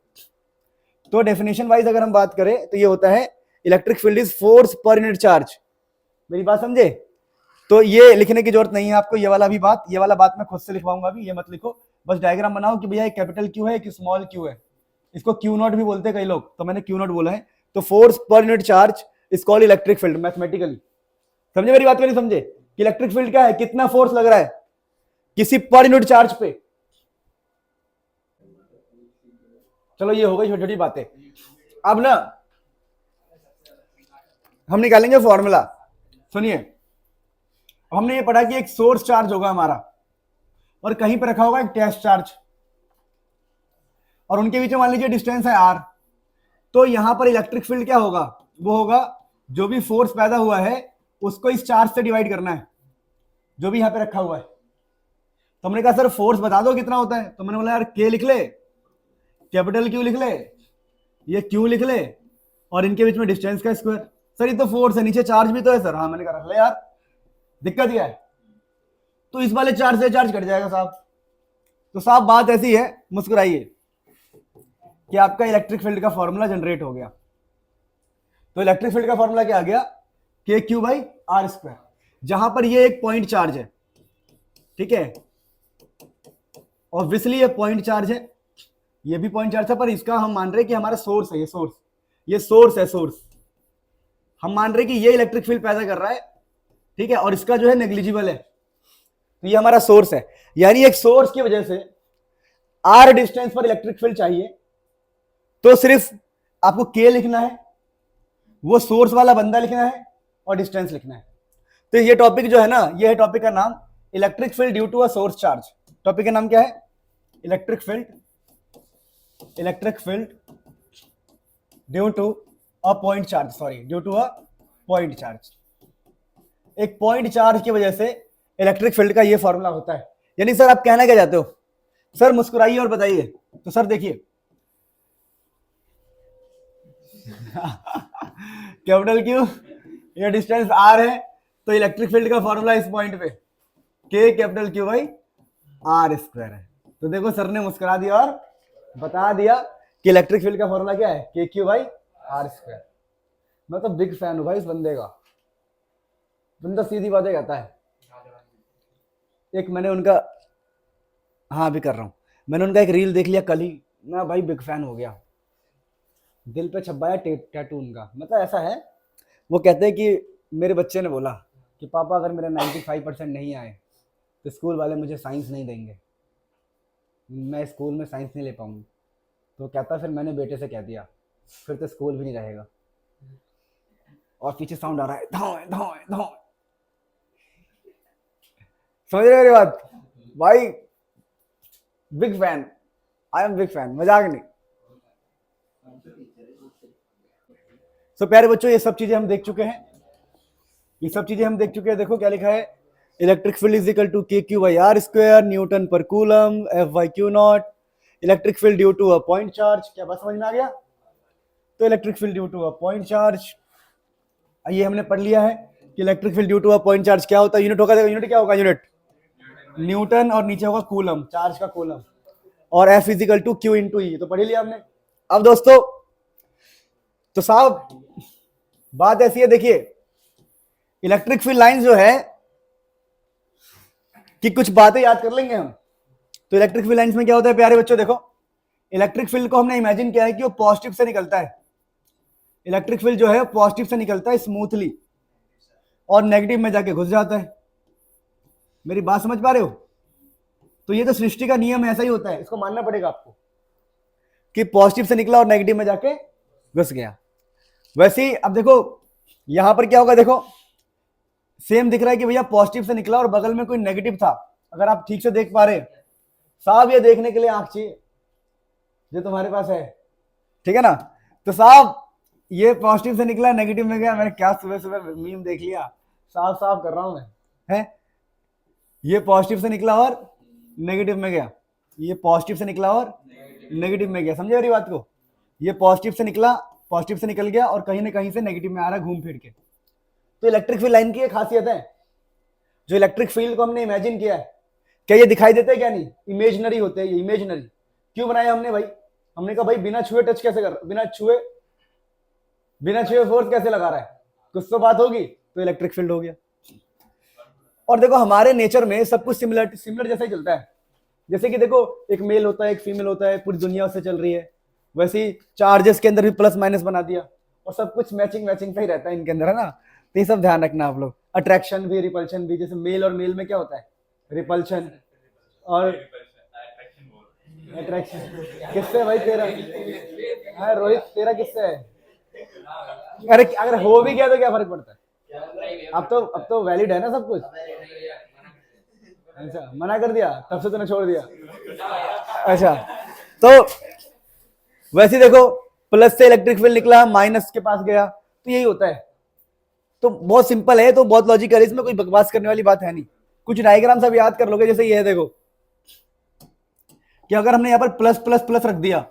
तो डेफिनेशन वाइज अगर हम बात करें तो ये होता है electric field is force per unit charge. मेरी बात समझे? तो ये लिखने की जरूरत नहीं है आपको, ये वाला बात मैं खुद से लिखवाऊंगा अभी, ये मत लिखो। बस डायग्राम बनाओ कि भैया एक कैपिटल क्यू है, एक स्मॉल क्यू है। इसको क्यू नॉट भी बोलते हैं कई लोग, तो मैंने क्यू नॉट बोला है। तो force per unit charge is called electric field mathematically. समझे मेरी बात को? नहीं समझे कि इलेक्ट्रिक फील्ड क्या है? कितना फोर्स लग रहा है किसी पर यूनिट चार्ज पे। चलो ये हो गई छोटी छोटी बातें। अब ना हम निकालेंगे फॉर्मूला। सुनिए, हमने ये पढ़ा कि एक सोर्स चार्ज होगा हमारा और कहीं पर रखा होगा एक टेस्ट चार्ज, और उनके बीच में मान लीजिए डिस्टेंस है r। तो यहां पर इलेक्ट्रिक फील्ड क्या होगा? वो होगा जो भी फोर्स पैदा हुआ है उसको इस चार्ज से डिवाइड करना है जो भी यहां पे रखा हुआ है। तो हमने कहा सर फोर्स बता दो कितना होता है। तो मैंने बोला यार के लिख ले, कैपिटल क्यू लिख ले, ये क्यू लिख ले, और इनके बीच में डिस्टेंस का स्क्वायर। सर ये तो फोर्स है, नीचे चार्ज भी तो है सर। हाँ मैंने कहा रख ले यार, दिक्कत क्या है? तो इस वाले चार्ज से चार्ज कट जाएगा साहब। तो साहब बात ऐसी है, मुस्कुराइए, कि आपका इलेक्ट्रिक फील्ड का फॉर्मूला जनरेट हो गया। तो इलेक्ट्रिक फील्ड का फॉर्मूला क्या आ गया? के क्यू बाई आर स्क्वायर। जहां पर ये एक पॉइंट चार्ज है, ठीक है, ऑब्वियसली ये पॉइंट चार्ज है, ये भी पॉइंट चार्ज है, पर इसका हम मान रहे हैं कि हमारा सोर्स है, ये सोर्स है, सोर्स हम मान रहे हैं कि ये इलेक्ट्रिक फील्ड पैदा कर रहा है, ठीक है, और इसका जो है नेग्लिजिबल है। तो ये हमारा सोर्स है, यानी एक सोर्स की वजह से आर डिस्टेंस पर इलेक्ट्रिक फील्ड चाहिए, तो सिर्फ आपको के लिखना है, वो सोर्स वाला बंदा लिखना है और डिस्टेंस लिखना है। तो ये टॉपिक जो है ना, ये है टॉपिक का नाम electric field due to a source charge. Topic का नाम क्या है? Electric field due to a point charge, sorry due to a point charge. एक पॉइंट चार्ज की वजह से इलेक्ट्रिक फील्ड का ये फॉर्मूला होता है। यानी सर आप कहना क्या चाहते हो? सर मुस्कुराइए और बताइए। तो सर देखिए कैपिटल क्यू, ये डिस्टेंस आर है, तो इलेक्ट्रिक फील्ड का फॉर्मूला इस पॉइंट पे K capital Q by R square है। तो देखो सर ने मुस्कुरा दिया और बता दिया कि इलेक्ट्रिक फील्ड का फॉर्मूला क्या है, के क्यू बाई आर स्क्वायर। मैं तो बिग फैन हूं भाई इस बंदे का, बंदा सीधी बातें कहता है। एक मैंने उनका, हाँ अभी कर रहा हूँ, मैंने उनका एक रील देख लिया कल ही, मैं भाई बिग फैन हो गया। दिल पे छपाया टैटू उनका। मतलब ऐसा है, वो कहते हैं कि मेरे बच्चे ने बोला कि पापा अगर मेरा 95% नहीं आए तो स्कूल वाले मुझे साइंस नहीं देंगे, मैं स्कूल में साइंस नहीं ले पाऊंगी। तो कहता फिर मैंने बेटे से कह दिया फिर तो स्कूल भी नहीं रहेगा। और पीछे साउंड आ रहा है धाए धाए धाए, समझ रहे मेरी बात भाई? Big fan, I am big fan, मजाक नहीं। तो प्यारे बच्चों ये सब चीजें हम देख चुके हैं, ये सब चीजें हम देख चुके हैं। देखो क्या लिखा है, electric field is equal to K Q by R square newton per coulomb F by Q naught. Electric field due to a point charge, क्या बात समझ में आ गया? तो electric field due to a point charge, ये हमने पढ़ लिया है कि electric field due to a point charge क्या होता है। यूनिट होगा, यूनिट क्या होगा? यूनिट न्यूटन, और नीचे होगा कूलम, चार्ज का कूलम, और F equal to Q into E, तो पढ़ लिया हमने। अब दोस्तों तो साहब बात ऐसी है, देखिए इलेक्ट्रिक फील्ड लाइन जो है कि कुछ बातें याद कर लेंगे हम। तो इलेक्ट्रिक फील्ड लाइंस में क्या होता है प्यारे बच्चों? देखो इलेक्ट्रिक फील्ड को हमने इमेजिन किया है कि वो पॉजिटिव से निकलता है। इलेक्ट्रिक फील्ड जो है पॉजिटिव से निकलता है स्मूथली और नेगेटिव में जाके घुस जाता है। मेरी बात समझ पा रहे हो? तो ये तो सृष्टि का नियम ऐसा ही होता है, इसको मानना पड़ेगा आपको कि पॉजिटिव से निकला और नेगेटिव में जाके घुस गया। वैसे ही अब देखो यहां पर क्या होगा, देखो सेम दिख रहा है कि भैया पॉजिटिव से निकला और बगल में कोई नेगेटिव था। अगर आप ठीक से देख पा रहे साहब, ये देखने के लिए आंख चाहिए जो तुम्हारे पास है, ठीक है ना? तो साहब ये पॉजिटिव से निकला नेगेटिव में गया। मैंने क्या सुबह सुबह मीम देख लिया, साफ साफ कर रहा हूं मैं, है ये पॉजिटिव से निकला और नेगेटिव में गया, ये पॉजिटिव से निकला और नेगेटिव में गया। समझे मेरी बात को? ये पॉजिटिव से निकला, पॉजिटिव से निकल गया और कहीं ना कहीं से नेगेटिव में आ रहा है घूम फिर के। तो इलेक्ट्रिक फील्ड लाइन की एक खासियत है, जो इलेक्ट्रिक फील्ड को हमने इमेजिन किया है, क्या ये दिखाई देते हैं? क्या नहीं, इमेजिनरी होते हैं ये। इमेजिनरी क्यों बनाया हमने भाई? हमने कहा भाई बिना छुए टच कैसे कर, बिना छुए फोर्स कैसे लगा रहा है, कुछ तो बात होगी, तो इलेक्ट्रिक फील्ड हो गया। और देखो हमारे नेचर में सब कुछ सिमिलर जैसा ही चलता है। जैसे कि देखो एक मेल होता है, एक फीमेल होता है, पूरी दुनिया उससे चल रही है। वैसे ही चार्जेस के अंदर भी प्लस माइनस बना दिया और सब कुछ मैचिंग पे ही रहता है इनके अंदर, है ना? तो ये सब ध्यान रखना आप लोग। अट्रैक्शन भी, रिपल्शन भी, जैसे मेल और मेल में क्या होता है? रिपल्शन और अट्रैक्शन। किससे भाई तेरा? हाँ रोहित तेरा किससे है? अरे अगर हो भी गया तो क्या फर्क पड़ता है? अब तो वैलिड है ना सब कुछ। अच्छा मना कर दिया तब से तूने छोड़ दिया? अच्छा तो वैसे देखो प्लस से इलेक्ट्रिक फील्ड निकला, माइनस के पास गया, तो यही होता है। तो बहुत सिंपल है, तो बहुत लॉजिकल है, इसमें कोई बकवास करने वाली बात है नहीं। कुछ डायग्राम सब याद कर लोगे, जैसे ये है देखो कि अगर हमने यहाँ पर प्लस प्लस प्लस रख दिया,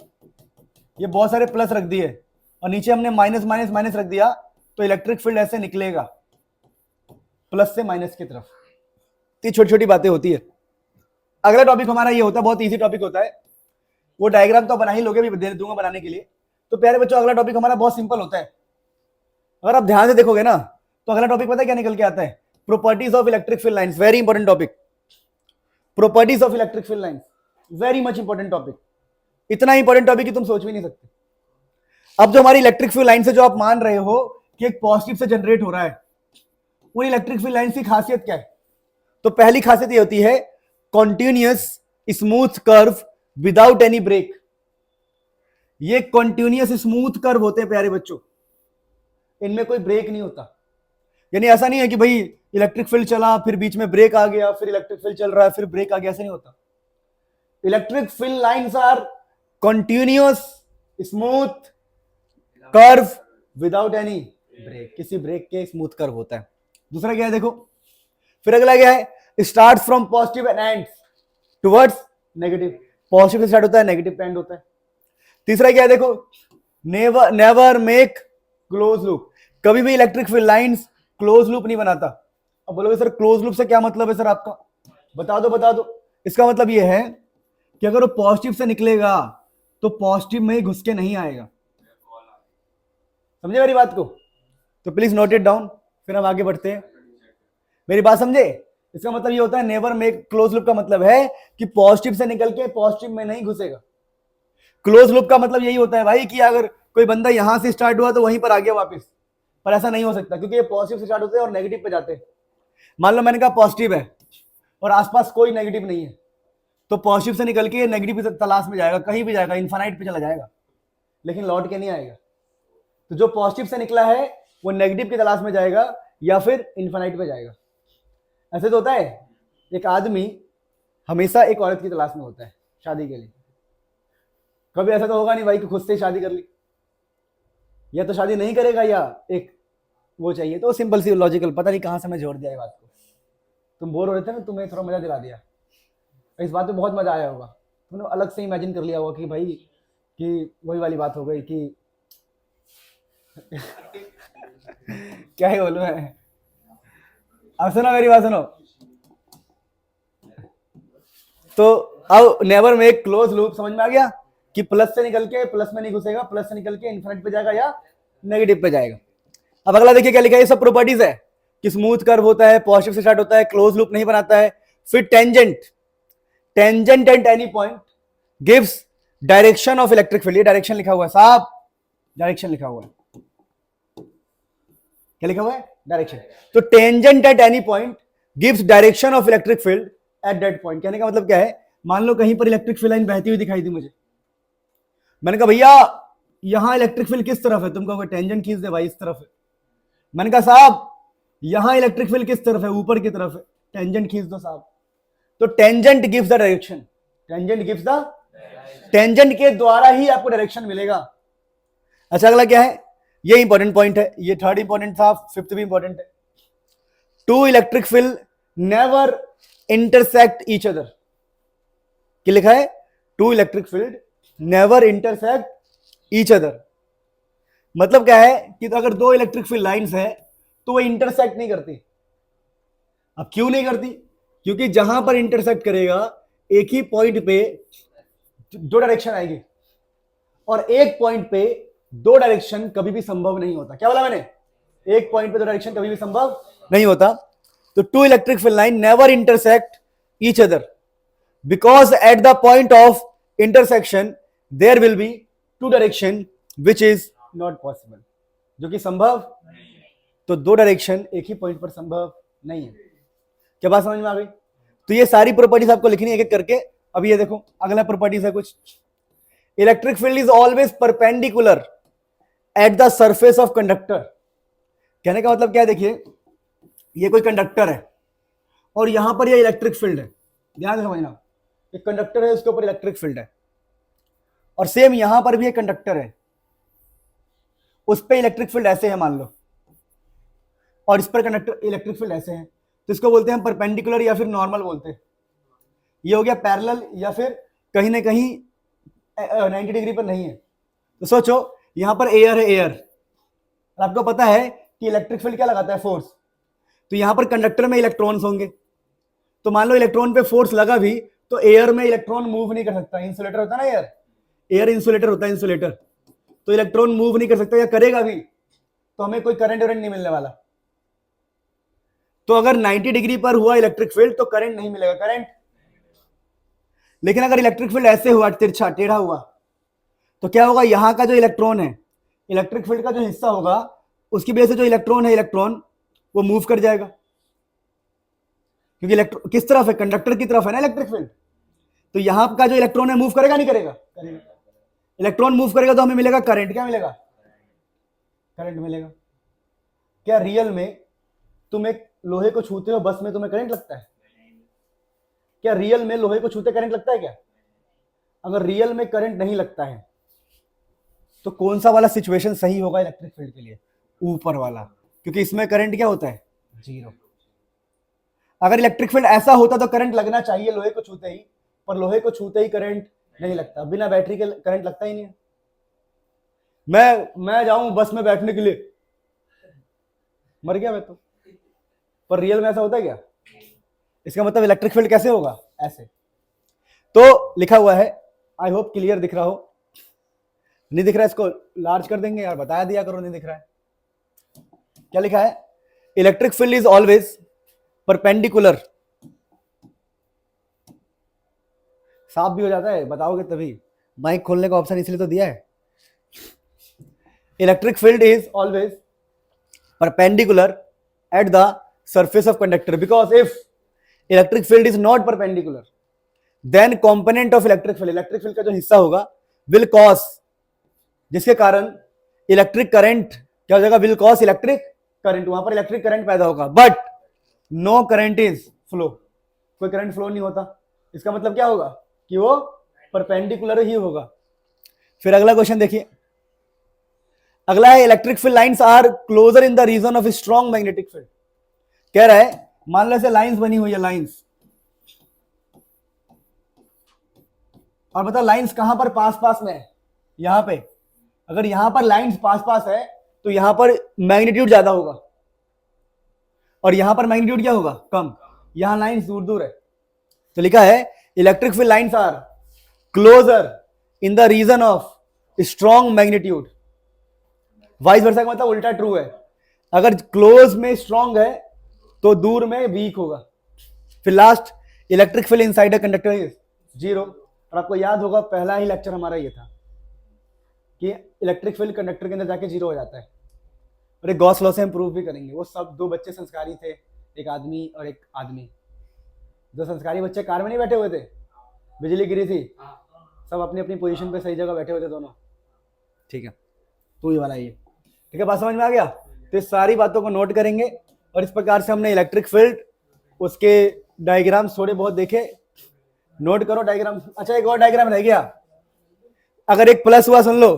ये बहुत सारे प्लस रख दिए और नीचे हमने माइनस माइनस माइनस रख दिया, तो इलेक्ट्रिक फील्ड ऐसे निकलेगा प्लस से माइनस की तरफ। तो छोटी छोटी बातें होती है। अगला टॉपिक हमारा ये होता है, बहुत इजी टॉपिक होता है, वो डायग्राम तो बना ही लोगे, भी दे दूंगा बनाने के लिए। तो प्यारे बच्चों अगला टॉपिक हमारा बहुत सिंपल होता है। अगर आप ध्यान से देखोगे ना तो अगला टॉपिक पता है क्या निकल के आता है? Properties of electric field lines. Very important topic, properties of electric field lines, very much important topic. इतना इंपॉर्टेंट टॉपिक कि तुम सोच भी नहीं सकते। अब जो हमारी इलेक्ट्रिक फील्ड लाइन से जो आप मान रहे हो कि एक पॉजिटिव से जनरेट हो रहा है, वो इलेक्ट्रिक फील्ड लाइन की खासियत क्या है? तो पहली खासियत ये होती है continuous smooth curve without any break. ये कॉन्टिन्यूअस स्मूथ कर्व होते हैं प्यारे बच्चों, इनमें कोई ब्रेक नहीं होता। यानी ऐसा नहीं है कि भाई इलेक्ट्रिक फील्ड चला फिर बीच में ब्रेक आ गया, फिर इलेक्ट्रिक फील्ड चल रहा है फिर ब्रेक आ गया, ऐसा नहीं होता। Electric field lines are continuous smooth curve without any break, किसी ब्रेक के स्मूथ कर्व होता है। दूसरा क्या है देखो, फिर अगला क्या है, start from positive and and towards negative, positive से स्टार्ट होता है नेगेटिव पे एंड होता है। तीसरा क्या है देखो, never never make close loop, कभी भी electric field lines close loop नहीं बनाता। अब बोलोगे सर क्लोज लूप से क्या मतलब है सर आपका, बता दो। इसका मतलब ये है कि अगर वो पॉजिटिव से निकलेगा तो पॉजिटिव में ही घुस के नहीं आएगा। समझे मेरी बात को, तो प्लीज नोट इट डाउन, फिर हम आगे बढ़ते हैं। मेरी बात समझे, इसका मतलब ये होता है नेवर मेक क्लोज लूप का मतलब है कि पॉजिटिव से निकल के पॉजिटिव में नहीं घुसेगा। क्लोज लूप का मतलब यही होता है भाई कि अगर कोई बंदा यहां से स्टार्ट हुआ तो वहीं पर आ गया वापस, पर ऐसा नहीं हो सकता क्योंकि ये पॉजिटिव से स्टार्ट होते हैं और नेगेटिव पे जाते हैं। मान लो मैंने कहा पॉजिटिव है और आसपास कोई नेगेटिव नहीं है, तो पॉजिटिव से निकल के नेगेटिव की तलाश में जाएगा, कहीं भी जाएगा, इन्फाइनाइट पे चला जाएगा, लेकिन लौट के नहीं आएगा। तो जो पॉजिटिव से निकला है वो नेगेटिव की तलाश में जाएगा या फिर इन्फाइनाइट पे जाएगा। ऐसे तो होता है, एक आदमी हमेशा एक औरत की तलाश में होता है शादी के लिए, कभी ऐसा तो होगा नहीं भाई कि खुद से शादी कर ली, या तो शादी नहीं करेगा या एक वो चाहिए। तो सिंपल सी लॉजिकल, पता नहीं कहां से मैं जोड़ दिया ये बात को, तुम बोर हो रहे थे ना, तुम्हें थोड़ा मजा दिला दिया, इस बात में बहुत मजा आया होगा, तुमने अलग से इमेजिन कर लिया होगा कि भाई कि वही वाली बात हो गई कि क्या ही बोलूं मैं। अब सुनो मेरी बात सुनो, तो अब नेवर मेक क्लोज लूप समझ में आ गया कि प्लस से निकल के प्लस में नहीं घुसेगा, प्लस से निकल के इन्फिनिट पे जाएगा या नेगेटिव पे जाएगा। अब अगला देखिए क्या लिखा है, ये सब प्रॉपर्टीज है कि स्मूथ कर्व होता है, पॉजिटिव से स्टार्ट होता है, क्लोज लूप नहीं बनाता है। फिर tangent at any point gives direction of electric field, ये डायरेक्शन लिखा हुआ है साहब, डायरेक्शन लिखा हुआ है, क्या लिखा हुआ है, डायरेक्शन। तो tangent at any point gives direction of electric field at that point. कहने का मतलब क्या है, मान लो कहीं पर इलेक्ट्रिक फील्ड लाइन बहती हुई दिखाई दी मुझे, मैंने कहा भैया यहां इलेक्ट्रिक फील्ड किस तरफ है, तुम कहोगे टेंजेंट खींच दे भाई इस तरफ है। मैंने कहा साहब यहां इलेक्ट्रिक फील्ड किस तरफ है, ऊपर की तरफ है, टेंजेंट खींच दो साहब। तो tangent gives the direction, tangent gives the, tangent के द्वारा ही आपको डायरेक्शन मिलेगा। अच्छा अगला क्या है, ये इंपॉर्टेंट पॉइंट है, ये थर्ड इंपॉर्टेंट था, फिफ्थ भी इंपॉर्टेंट है। Two electric field never intersect each other, क्या लिखा है, two electric field never intersect each other. मतलब क्या है कि तो अगर दो इलेक्ट्रिक फील्ड लाइंस है तो वो इंटरसेक्ट नहीं करती। अब क्यों नहीं करती, क्योंकि जहां पर इंटरसेक्ट करेगा एक ही पॉइंट पे दो डायरेक्शन आएगी, और एक पॉइंट पे दो डायरेक्शन कभी भी संभव नहीं होता। क्या बोला मैंने, एक पॉइंट पे दो डायरेक्शन कभी भी संभव नहीं होता। तो two electric field line never intersect each other because at the point of intersection there will be two direction which is not possible, जो कि संभव, तो दो डायरेक्शन एक ही पॉइंट पर संभव नहीं है। क्या बात समझ में आ गई। तो ये सारी प्रॉपर्टीज आपको लिखनी है एक एक करके। अब ये देखो अगला प्रॉपर्टीज है कुछ, electric field is always perpendicular at the surface of conductor. कहने का मतलब क्या है, देखिए ये कोई कंडक्टर है और यहां पर ये इलेक्ट्रिक फील्ड है, ध्यान से समझना, एक कंडक्टर है उसके ऊपर इलेक्ट्रिक फील्ड है, और सेम यहां पर भी एक कंडक्टर है उस पर इलेक्ट्रिक फील्ड ऐसे है मान लो, और इस पर कंडक्टर इलेक्ट्रिक फील्ड ऐसे है, तो इसको बोलते हैं परपेंडिकुलर या फिर नॉर्मल बोलते हैं। ये हो गया पैरेलल या फिर कहीं ना कहीं 90 डिग्री पर नहीं है। तो सोचो यहां पर एयर है, एयर, और आपको पता है कि इलेक्ट्रिक फील्ड क्या लगाता है, फोर्स। तो यहां पर कंडक्टर में इलेक्ट्रॉन्स होंगे, तो मान लो इलेक्ट्रॉन पे फोर्स लगा भी तो एयर में इलेक्ट्रॉन मूव नहीं कर सकता, इंसुलेटर होता है ना एयर, एयर इंसुलेटर होता है, इंसुलेटर, तो इलेक्ट्रॉन मूव नहीं कर सकता, या करेगा भी तो हमें कोई करंट वरेंट नहीं मिलने वाला। तो अगर 90 डिग्री पर हुआ इलेक्ट्रिक फील्ड तो करंट नहीं मिलेगा, करंट। लेकिन अगर इलेक्ट्रिक फील्ड ऐसे हुआ, तिरछा टेढ़ा हुआ, तो क्या होगा, यहां का जो इलेक्ट्रॉन है, इलेक्ट्रिक फील्ड का जो हिस्सा होगा, उसकी वजह से जो इलेक्ट्रॉन है, इलेक्ट्रॉन वो मूव कर जाएगा, क्योंकि इलेक्ट्रॉन किस तरफ है, कंडक्टर की तरफ है ना इलेक्ट्रिक फील्ड। तो यहां का जो इलेक्ट्रॉन है मूव करेगा नहीं करेगा, करेगा। इलेक्ट्रॉन मूव करेगा तो हमें मिलेगा करंट, क्या मिलेगा, करंट मिलेगा। क्या रियल में तुम एक लोहे को छूते हो बस में, तुम्हें करंट लगता है क्या? रियल में लोहे को छूते करंट लगता है क्या? अगर रियल में करंट नहीं लगता है तो कौन सा वाला सिचुएशन सही होगा इलेक्ट्रिक फील्ड के लिए? ऊपर वाला, क्योंकि इसमें करंट क्या होता है? जीरो। अगर इलेक्ट्रिक फील्ड ऐसा होता तो करंट लगना चाहिए लोहे को छूते ही, पर लोहे को छूते ही करंट नहीं लगता, बिना बैटरी के करंट लगता ही नहीं है। मैं जाऊं बस में बैठने के लिए, मर गया मैं तो। पर रियल में ऐसा होता है क्या? इसका मतलब इलेक्ट्रिक फील्ड कैसे होगा? ऐसे। तो लिखा हुआ है, आई होप क्लियर दिख रहा हो। नहीं दिख रहा है इसको लार्ज कर देंगे यार, बताया दिया करो नहीं दिख रहा है। क्या लिखा है? Electric field is always perpendicular. साफ भी हो जाता है, बताओगे तभी, माइक खोलने का ऑप्शन इसलिए तो दिया है। Electric field is always perpendicular at the surface of conductor, because if electric field is not perpendicular then component of electric field का जो हिस्सा होगा will cause, जिसके कारण इलेक्ट्रिक करंट क्या हो जाएगा? will cause इलेक्ट्रिक करंट, वहां पर इलेक्ट्रिक करंट पैदा होगा, but no current is flow, कोई करंट फ्लो नहीं होता। इसका मतलब क्या होगा? कि वो परपेंडिकुलर ही होगा। फिर अगला क्वेश्चन देखिए, अगला है electric field lines are closer in the region of strong magnetic field. कह रहा है मान लो ऐसे लाइंस बनी हुई है, लाइंस, और बताओ लाइंस कहां पर पास पास में है? यहां पे। अगर यहां पर लाइंस पास पास है तो यहां पर मैग्नीट्यूड ज्यादा होगा, और यहां पर मैग्नीट्यूड क्या होगा? कम। यहां लाइंस दूर दूर है, तो लिखा है electric field lines are closer in the region of strong magnitude. Vice versa का मतलब उल्टा ट्रू है, अगर क्लोज में स्ट्रॉन्ग है तो दूर में वीक होगा। फिर last, electric field inside a conductor is zero. और आपको याद होगा पहला ही लेक्चर हमारा ये था कि इलेक्ट्रिक फील्ड कंडक्टर के अंदर जाके जीरो हो जाता है, और एक गॉस लॉ से हम प्रूव भी करेंगे। वो सब दो बच्चे संस्कारी थे, एक आदमी और एक आदमी। जो संस्कारी बच्चे कार में नहीं बैठे हुए थे, बिजली गिरी थी, सब अपनी अपनी पोजीशन पे सही जगह बैठे हुए थे दोनों, ठीक है? तो ये वाला ये, ठीक है, बात समझ में आ गया? तो इस सारी बातों को नोट करेंगे, और इस प्रकार से हमने इलेक्ट्रिक फील्ड, उसके डायग्राम थोड़े बहुत देखे, नोट करो डायग्राम। अच्छा एक और डायग्राम रह गया, अगर एक प्लस हुआ, सुन लो,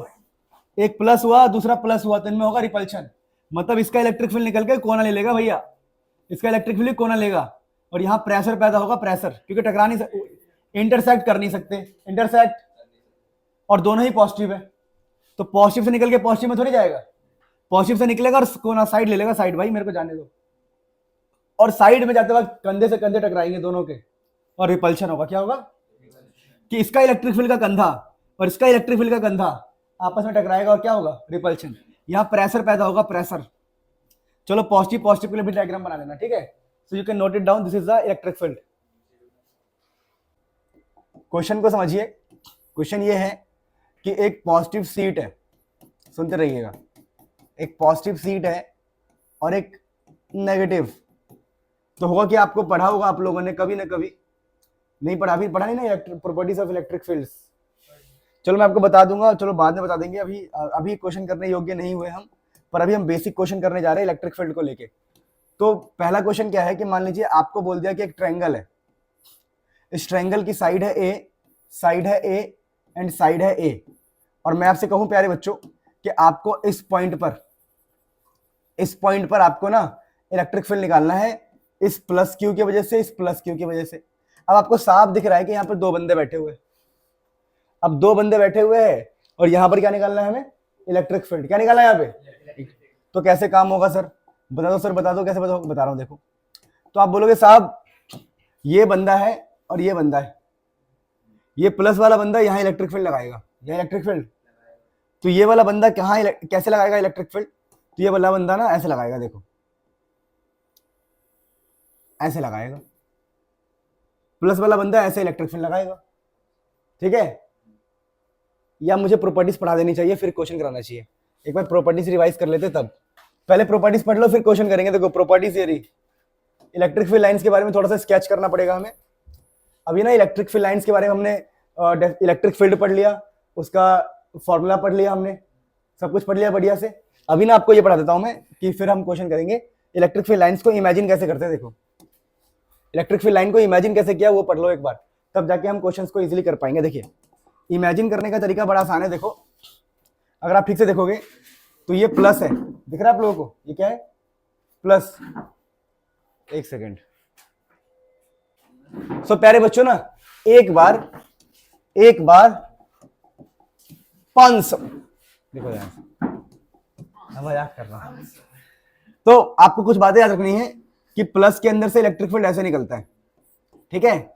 एक प्लस हुआ दूसरा प्लस हुआ तो इनमें होगा रिपल्शन, मतलब इसका इलेक्ट्रिक फील्ड निकल के कोना ले लेगा भैया, इसका इलेक्ट्रिक फील्ड कोना लेगा, और यहां प्रेशर पैदा होगा, प्रेशर, क्योंकि टकरा नहीं इंटरसेक्ट कर नहीं सकते, इंटरसेक्ट, और दोनों ही पॉजिटिव है, तो पॉजिटिव से निकल के पॉजिटिव में थोड़ी जाएगा, पॉजिटिव से निकलेगा और कोना साइड ले लेगा, साइड भाई मेरे को जाने दो, और साइड में जाते वक्त कंधे से कंधे टकराएंगे दोनों के, और रिपल्शन होगा। क्या होगा? कि इसका इलेक्ट्रिक फील्ड का कंधा और इसका इलेक्ट्रिक फील्ड का कंधा आपस में टकराएगा, और क्या होगा? रिपल्शन। यहां प्रेशर पैदा होगा, प्रेशर। चलो पॉजिटिव पॉजिटिव के लिए भी डायग्राम बना लेना, ठीक है? So you can note it down, this is the electric field. Question को समझिए, क्वेश्चन ये है कि एक पॉजिटिव सीट है, सुनते रहिएगा, एक पॉजिटिव सीट है और एक नेगेटिव। तो होगा कि आपको पढ़ा होगा आप लोगों ने कभी ना कभी, नहीं पढ़ा, अभी पढ़ा नहीं ना प्रॉपर्टीज ऑफ इलेक्ट्रिक फील्ड्स। चलो मैं आपको बता दूंगा, चलो बाद में बता देंगे, अभी क्वेश्चन करने योग्य नहीं हुए हम, पर अभी हम बेसिक क्वेश्चन करने जा रहे हैं इलेक्ट्रिक फील्ड को लेके। तो पहला क्वेश्चन क्या है कि मान लीजिए आपको बोल दिया कि एक ट्रायंगल है, इस ट्रायंगल की साइड है ए, साइड है ए एंड साइड है ए, और मैं आपसे कहूं प्यारे बच्चों कि आपको इस पॉइंट पर आपको ना इलेक्ट्रिक फील्ड निकालना है, इस प्लस क्यू की वजह से, इस प्लस क्यू की वजह से। अब आपको साफ दिख रहा है कि यहाँ पर दो बंदे बैठे हुए, अब दो बंदे बैठे हुए हैं, और यहां पर क्या निकालना है हमें? Electric field. क्या निकालना है यहाँ पे? तो कैसे काम होगा सर? बता दो सर, बता दो कैसे, बता रहा हूं देखो। तो आप बोलोगे साहब ये बंदा है और ये बंदा है, ये प्लस वाला बंदा यहाँ इलेक्ट्रिक फील्ड लगाएगा, यह इलेक्ट्रिक फील्ड, तो ये वाला बंदा कहाँ कैसे लगाएगा इलेक्ट्रिक फील्ड? तो ये वाला बंदा ना ऐसे लगाएगा, देखो ऐसे लगाएगा, प्लस वाला बंदा ऐसे इलेक्ट्रिक फील्ड लगाएगा, ठीक है? या मुझे प्रॉपर्टीज पढ़ा देनी चाहिए फिर क्वेश्चन कराना चाहिए? एक बार प्रॉपर्टीज रिवाइज कर लेते, तब पहले प्रॉपर्टीज पढ़ लो फिर क्वेश्चन करेंगे। देखो प्रॉपर्टीज ये रही, इलेक्ट्रिक फील्ड लाइंस के बारे में थोड़ा सा स्केच करना पड़ेगा हमें। अभी ना इलेक्ट्रिक फील्ड लाइंस के बारे में हमने इलेक्ट्रिक फील्ड पढ़ लिया, उसका फॉर्मूला पढ़ लिया हमने, सब कुछ पढ़ लिया बढ़िया से। अभी ना आपको ये पढ़ा देता हूं मैं कि फिर हम क्वेश्चन करेंगे इलेक्ट्रिक फील्ड लाइंस को इमेजिन कैसे करते हैं। देखो इलेक्ट्रिक फील्ड लाइन को इमेजिन कैसे किया वो पढ़ लो एक बार, तब जाके हम क्वेश्चंस को इजीली कर पाएंगे। देखिए इमेजिन करने का तरीका बड़ा आसान है। देखो अगर आप ठीक से देखोगे तो ये प्लस है, दिख रहा है आप लोगों को, ये क्या है प्लस। एक सेकेंड। सो प्यारे बच्चों ना, एक बार 500, देखो यार मजाक कर रहा हूं। तो आपको कुछ बातें याद रखनी है कि प्लस के अंदर से इलेक्ट्रिक फील्ड ऐसे निकलता है, ठीक है।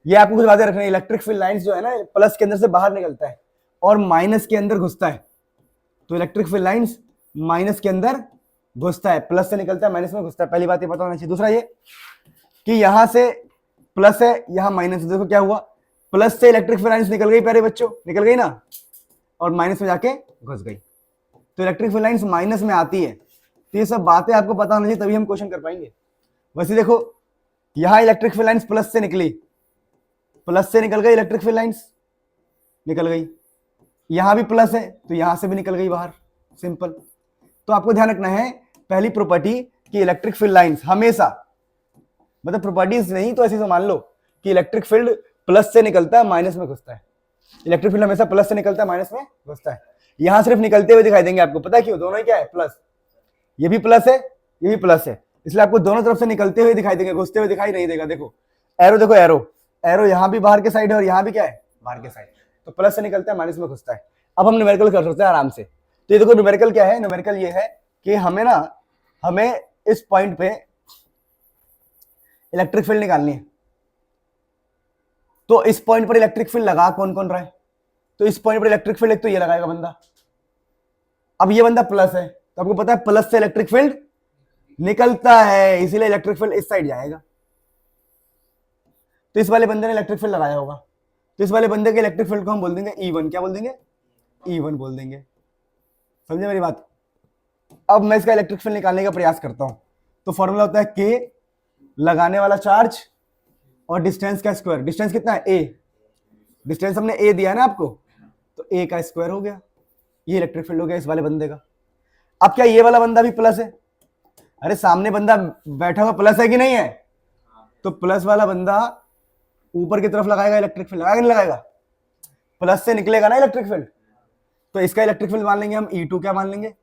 ये आपको कुछ बातें रखनी है। इलेक्ट्रिक फील्ड लाइंस जो है ना प्लस के अंदर से बाहर निकलता है और माइनस के अंदर घुसता है। तो इलेक्ट्रिक फील्ड लाइंस माइनस के अंदर घुसता है, प्लस से निकलता है माइनस में घुसता है। पहली बात ये पता होना चाहिए। दूसरा ये कि यहां से प्लस है, यहां माइनस है। देखो क्या हुआ, प्लस से इलेक्ट्रिक फील्ड लाइंस निकल गई प्यारे बच्चों, निकल गई ना, और माइनस में जाके घुस गई। तो इलेक्ट्रिक फील्ड लाइंस माइनस में आती है। तो ये सब बातें आपको पता होनी चाहिए, तभी हम क्वेश्चन कर पाएंगे। वैसे देखो यहां इलेक्ट्रिक फील्ड लाइंस प्लस से निकली, प्लस से निकल गई इलेक्ट्रिक फील्ड लाइंस, निकल गई। यहां भी प्लस है तो यहां से भी निकल गई बाहर, सिंपल। तो आपको ध्यान रखना है पहली प्रॉपर्टी कि इलेक्ट्रिक फील्ड लाइंस हमेशा, मतलब प्रॉपर्टीज नहीं तो ऐसे मान लो कि इलेक्ट्रिक फील्ड प्लस से निकलता है माइनस में घुसता है। इलेक्ट्रिक फील्ड हमेशा प्लस से निकलता है माइनस में घुसता है। यहां सिर्फ निकलते हुए दिखाई देंगे आपको, पता है क्यों, दोनों ही क्या है प्लस, ये भी प्लस है ये भी प्लस है, इसलिए आपको दोनों तरफ से निकलते हुए दिखाई देंगे, घुसते हुए दिखाई नहीं देगा। देखो एरो, देखो एरो यहां भी बाहर के साइड है और यहां भी क्या है बाहर के साइड। तो प्लस से निकलता है माइनस में घुसता है। अब हम न्यूमेरिकल कर सकते हैं आराम से। तो ये देखो न्यूमेरिकल क्या है, न्यूमेरिकल ये है कि हमें इस पॉइंट पे इलेक्ट्रिक फील्ड निकालनी है। तो इस पॉइंट पर इलेक्ट्रिक फील्ड लगा कौन कौन रहा है, तो इस पॉइंट पर इलेक्ट्रिक फील्ड एक तो ये लगाएगा बंदा। अब ये बंदा प्लस है तो आपको पता है प्लस से इलेक्ट्रिक फील्ड निकलता है, इसीलिए इलेक्ट्रिक फील्ड इस साइड जाएगा। तो इस वाले बंदे ने इलेक्ट्रिक फील्ड लगाया होगा, तो इस वाले बंदे के इलेक्ट्रिक फील्ड को हम बोल देंगे E1। क्या बोल देंगे, E1 बोल देंगे। समझे मेरी बात। अब मैं इसका इलेक्ट्रिक फील्ड निकालने का प्रयास करता हूं। तो फॉर्मूला होता है K, लगाने वाला चार्ज और डिस्टेंस का स्क्वायर। डिस्टेंस कितना है A, डिस्टेंस हमने A दिया है ना आपको, तो A का स्क्वायर हो गया। ये इलेक्ट्रिक फील्ड हो गया इस वाले बंदे का। अब क्या ये वाला बंदा भी प्लस है, अरे सामने बंदा बैठा हुआ प्लस है कि नहीं है, तो प्लस वाला बंदा ऊपर की तरफ लगाएगा इलेक्ट्रिक फील्ड, लगाएगा नहीं लगाएगा, प्लस से निकलेगा ना इलेक्ट्रिक फील्ड। तो इसका इलेक्ट्रिक फील्ड मान लेंगे हम E2 क्या मान लेंगे,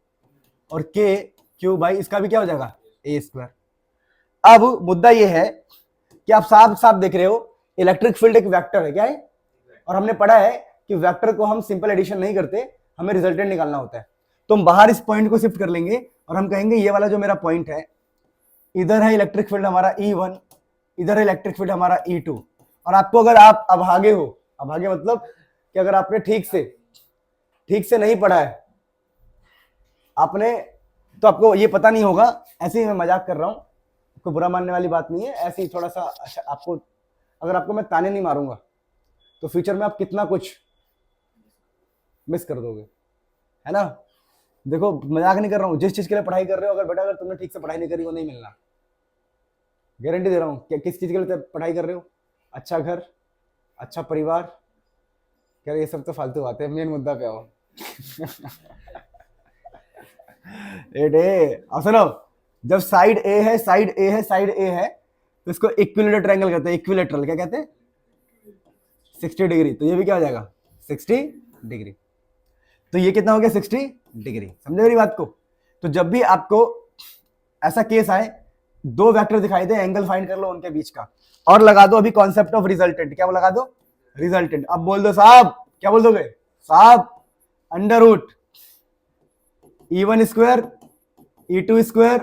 और K क्यू बाई इसका भी क्या हो जाएगा A स्क्वायर। अब मुद्दा ये है कि आप साफ साफ देख रहे हो इलेक्ट्रिक फील्ड एक वेक्टर है, क्या है, और हमने पढ़ा है कि वेक्टर को हम सिंपल एडिशन नहीं करते, हमें रिजल्टेंट निकालना होता है। तो हम बाहर इस पॉइंट को शिफ्ट कर लेंगे और हम कहेंगे ये वाला जो मेरा पॉइंट है, इधर है इलेक्ट्रिक फील्ड हमारा E1, इधर है इलेक्ट्रिक फील्ड हमारा E2। और आपको अगर आप अभागे हो, अभागे मतलब कि अगर आपने ठीक से नहीं पढ़ा है आपने, तो आपको ये पता नहीं होगा। ऐसे ही मैं मजाक कर रहा हूं, कोई बुरा मानने वाली बात नहीं है, ऐसे ही थोड़ा सा आपको, अगर आपको मैं ताने नहीं मारूंगा तो फ्यूचर में आप कितना कुछ मिस कर दोगे, है ना। देखो मजाक नहीं कर रहा हूँ, जिस चीज के लिए पढ़ाई कर रहे हो, अगर बेटा अगर तुमने ठीक से पढ़ाई नहीं करी वो नहीं मिलना, गारंटी दे रहा हूँ। क्या किस चीज के लिए पढ़ाई कर रहे हो, अच्छा घर, अच्छा परिवार, क्या ये सब तो फालतू बातें, मेन मुद्दा पे आओ। सुनो, जब साइड ए है तो इसको इक्विलेटरल ट्रायंगल कहते हैं। इक्विलेटरल क्या कहते हैं, 60 डिग्री। तो ये भी क्या हो जाएगा 60 डिग्री। तो ये कितना हो गया 60 डिग्री। समझे मेरी बात को। तो जब भी आपको ऐसा केस आए, दो वेक्टर दिखाई दे, एंगल फाइंड कर लो उनके बीच का, और लगा दो अभी कॉन्सेप्ट ऑफ रिजल्टेंट। क्या लगा दो, रिजल्टेंट। अब बोल दो साहब, क्या बोल दोगे साहब, under root E1 square E2 square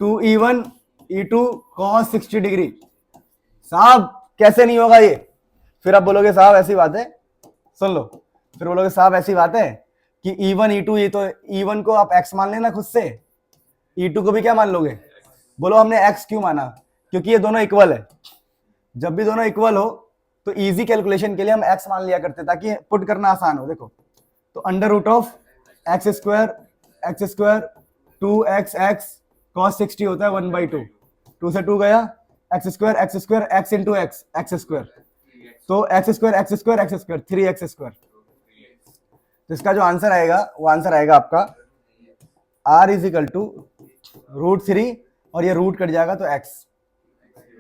2E1 E2 cos 60 degree. साहब कैसे नहीं होगा ये, फिर आप बोलोगे साहब ऐसी बात है, सुन लो, फिर बोलोगे साहब ऐसी बात है कि E1 E2, ये तो E1 को आप x मान लेना खुद से, E2 को भी क्या मान लोगे। बोलो हमने x क्यों माना, क्योंकि ये दोनों इक्वल है। जब भी दोनों इक्वल हो तो इजी कैलकुलेशन के लिए हम x मान लिया करते ताकि पुट करना आसान हो। देखो तो under root of X square 2x cos 60 होता है 1/2, 2 से 2 गया, x square x into x square, तो एक्स स्क्वायर 3x स्क्वायर। तो इसका जो आंसर आएगा वो आंसर आएगा आपका r इज इक्वल टू √3 और ये रूट कट जाएगा तो x।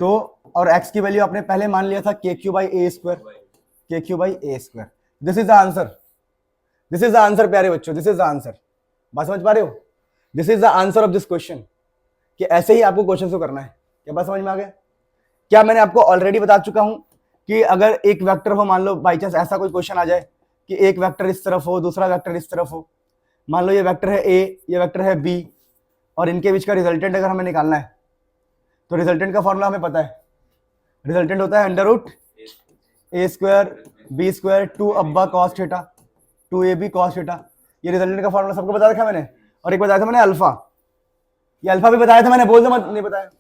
तो और x की वैल्यू आपने पहले मान लिया था KQ/A², KQ/A²। This is the answer, this is the answer प्यारे बच्चों, दिस इज द आंसर। बात समझ पा रहे हो? This is the answer of this question, कि ऐसे ही आपको क्वेश्चन को करना है। क्या बात समझ में आ गया? क्या मैंने आपको ऑलरेडी बता चुका हूं कि अगर एक वेक्टर हो, मान लो बाई चांस ऐसा कोई क्वेश्चन आ जाए कि एक वेक्टर इस तरफ हो, दूसरा वेक्टर इस तरफ हो, मान लो ये वेक्टर है A, ये वेक्टर है B, और इनके बीच का रिजल्टेंट अगर हमें निकालना है तो रिजल्टेंट का फॉर्मूला हमें पता है। रिजल्टेंट होता है √A² B² 2 अब्बा cos theta 2AB cos theta. ये रिजल्टेंट का फॉर्मूला सबको बता रखा मैंने। और एक बताया था मैंने अल्फा, ये अल्फा भी बताया था मैंने, बोल दो मत नहीं बताया।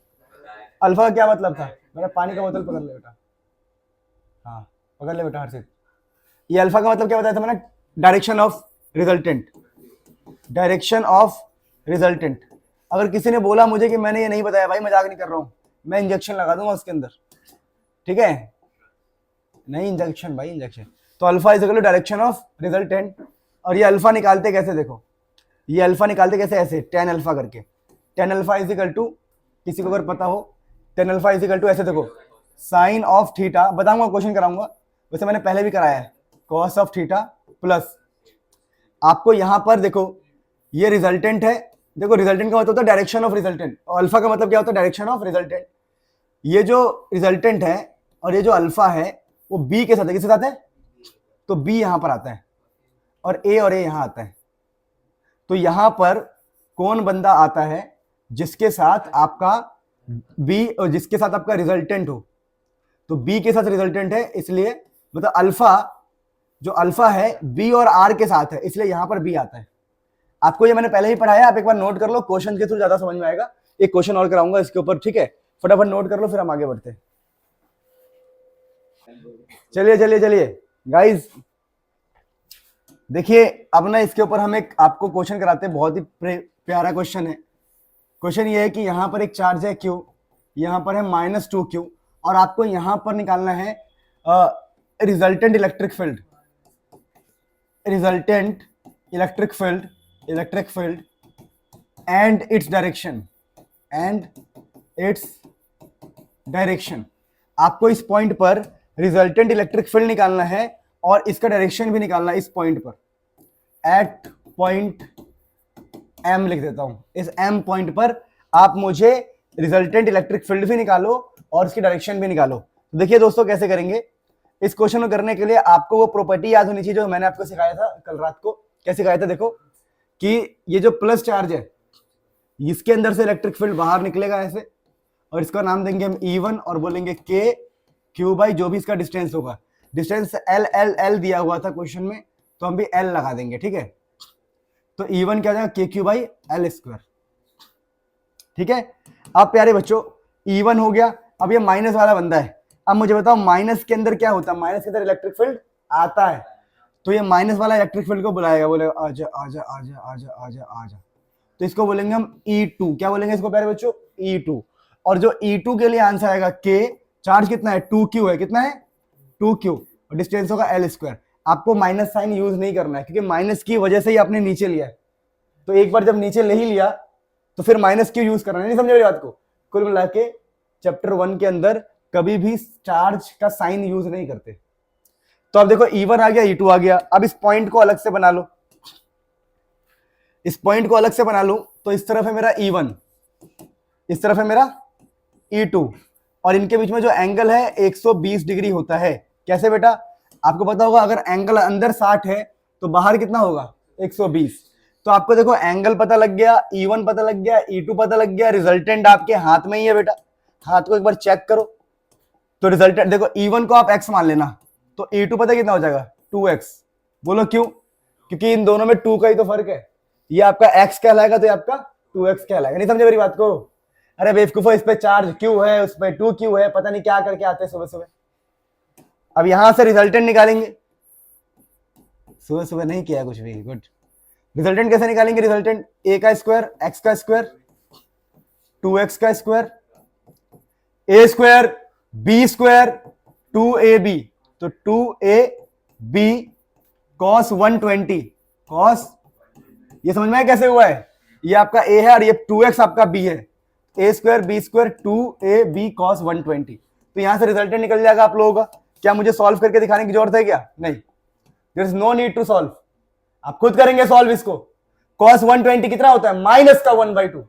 अल्फा का क्या मतलब था? मेरा पानी का बोतल पकड़ ले बेटा, हाँ पकड़ ले बेटा हर्षित। ये अल्फा का मतलब क्या बताया था मैंने? Direction of resultant, direction of resultant. अगर किसी ने बोला मुझे कि मैंने ये नहीं बताया, भाई मजाक नहीं कर रहा हूं, मैं इंजेक्शन लगा दूंगा उसके अंदर, ठीक है? नहीं इंजेक्शन भाई, इंजेक्शन। तो alpha is equal to direction of resultant. और ये अल्फा निकालते कैसे? देखो ये अल्फा निकालते कैसे? ऐसे tan अल्फा करके। tan alpha is equal to, किसी को अगर पता हो, tan alpha is equal to ऐसे देखो, साइन ऑफ थीटा, बताऊंगा क्वेश्चन कराऊंगा, वैसे मैंने पहले भी कराया है, cos ऑफ थीटा प्लस आपको यहां पर देखो ये रिजल्टेंट है, देखो रिजल्टेंट का मतलब होता है डायरेक्शन ऑफ रिजल्टेंट, और अल्फा का मतलब क्या होता है? Direction of resultant. ये जो रिजल्टेंट है और ये जो अल्फा है वो बी के साथ है, किसके साथ है? तो बी यहां पर आता है और ए यहां आता है। तो यहां पर कौन बंदा आता है जिसके साथ आपका बी और जिसके साथ आपका रिजल्टेंट हो? तो बी के साथ रिजल्टेंट है, इसलिए मतलब अल्फा, जो अल्फा है बी और आर के साथ है, इसलिए यहां पर बी आता है। आपको ये मैंने पहले ही पढ़ाया, आप एक बार नोट कर लो, क्वेश्चन के थ्रू ज्यादा समझ में आएगा। एक क्वेश्चन और कराऊंगा इसके ऊपर, ठीक है? फटाफट नोट कर लो, फिर हम आगे बढ़ते हैं। चलिए चलिए चलिए गाइस, देखिए अब ना इसके ऊपर हम एक आपको क्वेश्चन कराते हैं, बहुत ही प्यारा क्वेश्चन है। क्वेश्चन ये है कि यहां पर एक चार्ज है Q, यहां पर है -2Q, और आपको यहां पर निकालना है resultant electric field, resultant electric field and its direction. आपको इस पॉइंट पर रिजल्टेंट इलेक्ट्रिक फील्ड निकालना है और इसका डायरेक्शन भी निकालना है इस पॉइंट पर, एट पॉइंट M लिख देता हूं। इस M पॉइंट पर आप मुझे रिजल्टेंट इलेक्ट्रिक फील्ड भी निकालो और इसकी डायरेक्शन भी निकालो। तो देखिए दोस्तों कैसे करेंगे इस क्वेश्चन को करने के लिए, आपको वो प्रॉपर्टी याद होनी चाहिए जो मैंने आपको सिखाया था कल रात को। क्या सिखाया था? देखो कि ये जो प्लस चार्ज है इसके अंदर से इलेक्ट्रिक फील्ड बाहर निकलेगा ऐसे, और इसका नाम देंगे हम E1 और बोलेंगे KQ जो भी इसका डिस्टेंस होगा। डिस्टेंस L दिया हुआ था क्वेश्चन में, तो हम भी L लगा देंगे, ठीक है? तो E1 क्या हो जाएगा? KQ/L², ठीक है? अब प्यारे बच्चों E1 हो गया। अब ये माइनस वाला बंदा है, अब मुझे बताओ माइनस के अंदर क्या होता है? माइनस के अंदर इलेक्ट्रिक फील्ड आता है, तो ये माइनस वाला इलेक्ट्रिक फील्ड को बुलाएगा, बोलेगा आजा आजा आजा आजा आजा आजा, तो इसको बोलेंगे हम E2। क्या बोलेंगे इसको प्यारे बच्चों? E2। और जो E2 के लिए आंसर आएगा K, चार्ज कितना है? 2Q है, कितना है? 2Q, और डिस्टेंस होगा L²। आपको माइनस साइन यूज नहीं करना है क्योंकि माइनस की वजह से ही आपने नीचे लिया है, तो एक बार जब नीचे ले ही लिया तो फिर माइनस क्यों यूज करना है? नहीं समझे मेरी बात को? कुल मिला के चैप्टर 1 के अंदर कभी भी चार्ज का साइन यूज नहीं करते। तो अब देखो E1 आ गया, E2 आ गया। अब इस पॉइंट को अलग से बना लो, इस पॉइंट को अलग से बना लो। तो इस तरफ है मेरा E1, इस तरफ है मेरा E2, और इनके बीच में जो एंगल है 120 डिग्री होता है। कैसे बेटा? आपको पता होगा अगर एंगल अंदर 60 है तो बाहर कितना होगा? 120। तो आपको देखो एंगल पता लग गया, E1 पता लग गया, E2 पता लग गया, रिजल्टेंट आपके हाथ में ही है बेटा। हाथ को एक बार चेक करो, तो रिजल्टेंट देखो E1 को आप x मान लेना, तो E2 पता कितना हो जाएगा? 2x। बोलो क्यों? क्योंकि इन दोनों में 2 का ही तो फर्क है। ये आपका x कहलाएगा तो ये आपका 2x कहलाएगा। नहीं समझे मेरी बात को? अरे बेवकूफो, इस पे चार्ज Q है, उस पे 2Q है, पता नहीं क्या करके आते हैं सुबह सुबह। अब यहां से रिजल्टेंट निकालेंगे, सुबह सुबह नहीं किया कुछ भी, गुड। रिजल्टेंट कैसे निकालेंगे? रिजल्टेंट a का स्क्वायर, x का स्क्वायर, 2x का square, a square, b square, 2ab, तो 2ab cos 120, cos, ये समझ में आया कैसे हुआ है? ये आपका ए है और ये 2x आपका बी है, A square B square 2ab cos 120। तो यहां से रिजल्टेंट निकल जाएगा आप लोगों का। क्या मुझे सॉल्व करके दिखाने की जरूरत है क्या? नहीं, there is no need to solve, आप खुद करेंगे सॉल्व इसको। cos 120 कितना होता है? माइनस का 1/2।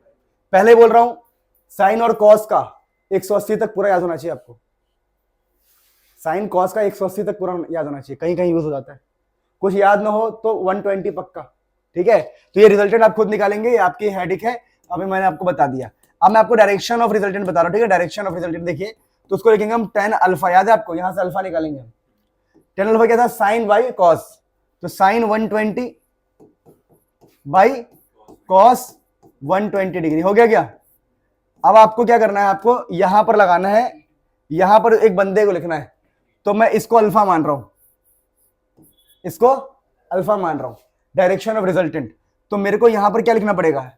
पहले बोल रहा हूं साइन और cos का 180 तक पूरा याद होना चाहिए आपको। साइन cos का 180 तक पूरा याद होना चाहिए, कहीं कहीं यूज हो जाता है, कुछ याद ना हो तो 120 पक्का। ठीक है, तो ये रिजल्टेंट आप खुद निकालेंगे, ये आपकी हेडिक है, अभी मैंने आपको बता दिया। अब मैं आपको डायरेक्शन ऑफ रिजल्टेंट बता रहा हूं। ठीक है, डायरेक्शन ऑफ रिजल्टेंट देखिए, तो उसको लिखेंगे हम tan अल्फा, याद है आपको, यहां से अल्फा निकालेंगे हम। tan अल्फा क्या था? साइन बाई कॉस, तो साइन 120 बाई कॉस 120 डिग्री हो गया क्या? अब आपको क्या करना है, आपको यहां पर लगाना है, यहां पर एक बंदे को लिखना है, तो मैं इसको अल्फा मान रहा हूं, इसको अल्फा मान रहा हूं, डायरेक्शन ऑफ रिजल्टेंट। तो मेरे को यहां पर क्या लिखना पड़ेगा?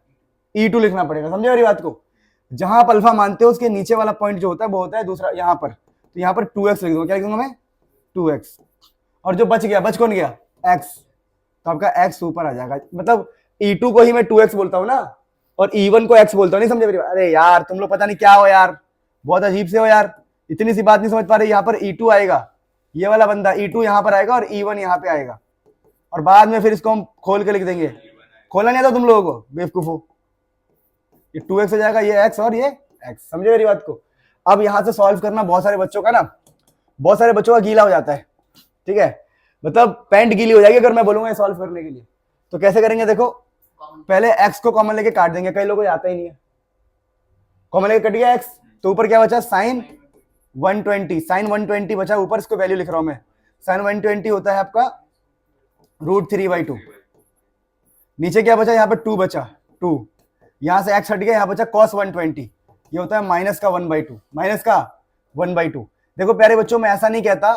E2 लिखना पड़ेगा, समझे मेरी बात को? जहां आप अल्फा मानते हो उसके नीचे वाला पॉइंट जो होता है वो होता है दूसरा, यहां पर, तो यहां पर 2x लिख दूंगा। क्या लिख दूंगा मैं? 2x, और जो बच गया, बच कौन गया? x, तो आपका x ऊपर आ जाएगा। मतलब E2 को ही मैं 2x बोलता हूं ना, और E1 को x बोलता हूं, नहीं समझे मेरी बात? अरे यार तुम लोग पता नहीं क्या हो यार, बहुत अजीब से हो यार, इतनी सी बात नहीं समझ पा रहे। यहाँ पर E2 आएगा, ये वाला बंदा E2 यहाँ पर आएगा और E1 यहाँ पे आएगा, और बाद में फिर इसको हम खोल के लिख देंगे। खोलना नहीं आता तुम लोगों को, बेवकूफो। ये 2x हो जाएगा, ये x और ये x, समझे मेरी बात को? अब यहां से सॉल्व करना बहुत सारे बच्चों का ना, बहुत सारे बच्चों का गीला हो जाता है। ठीक है, मतलब पैंट गीली हो जाएगी अगर मैं बोलूंगा सॉल्व करने के लिए। तो कैसे करेंगे? देखो, पहले x को कॉमन लेके काट देंगे, कई लोगों को आता ही नहीं है। कॉमन लेके कट गया x, तो ऊपर क्या बचा? साइन 120, साइन 120 बचा ऊपर, इसको वैल्यू लिख रहा हूं मैं। साइन 120 होता है आपका √3/2। नीचे क्या बचा? यहाँ पे 2 बचा, 2, यहां से x हट गया, यहां बचा cos 120, ये होता है माइनस का 1/2, माइनस का 1/2। देखो प्यारे बच्चों, मैं ऐसा नहीं कहता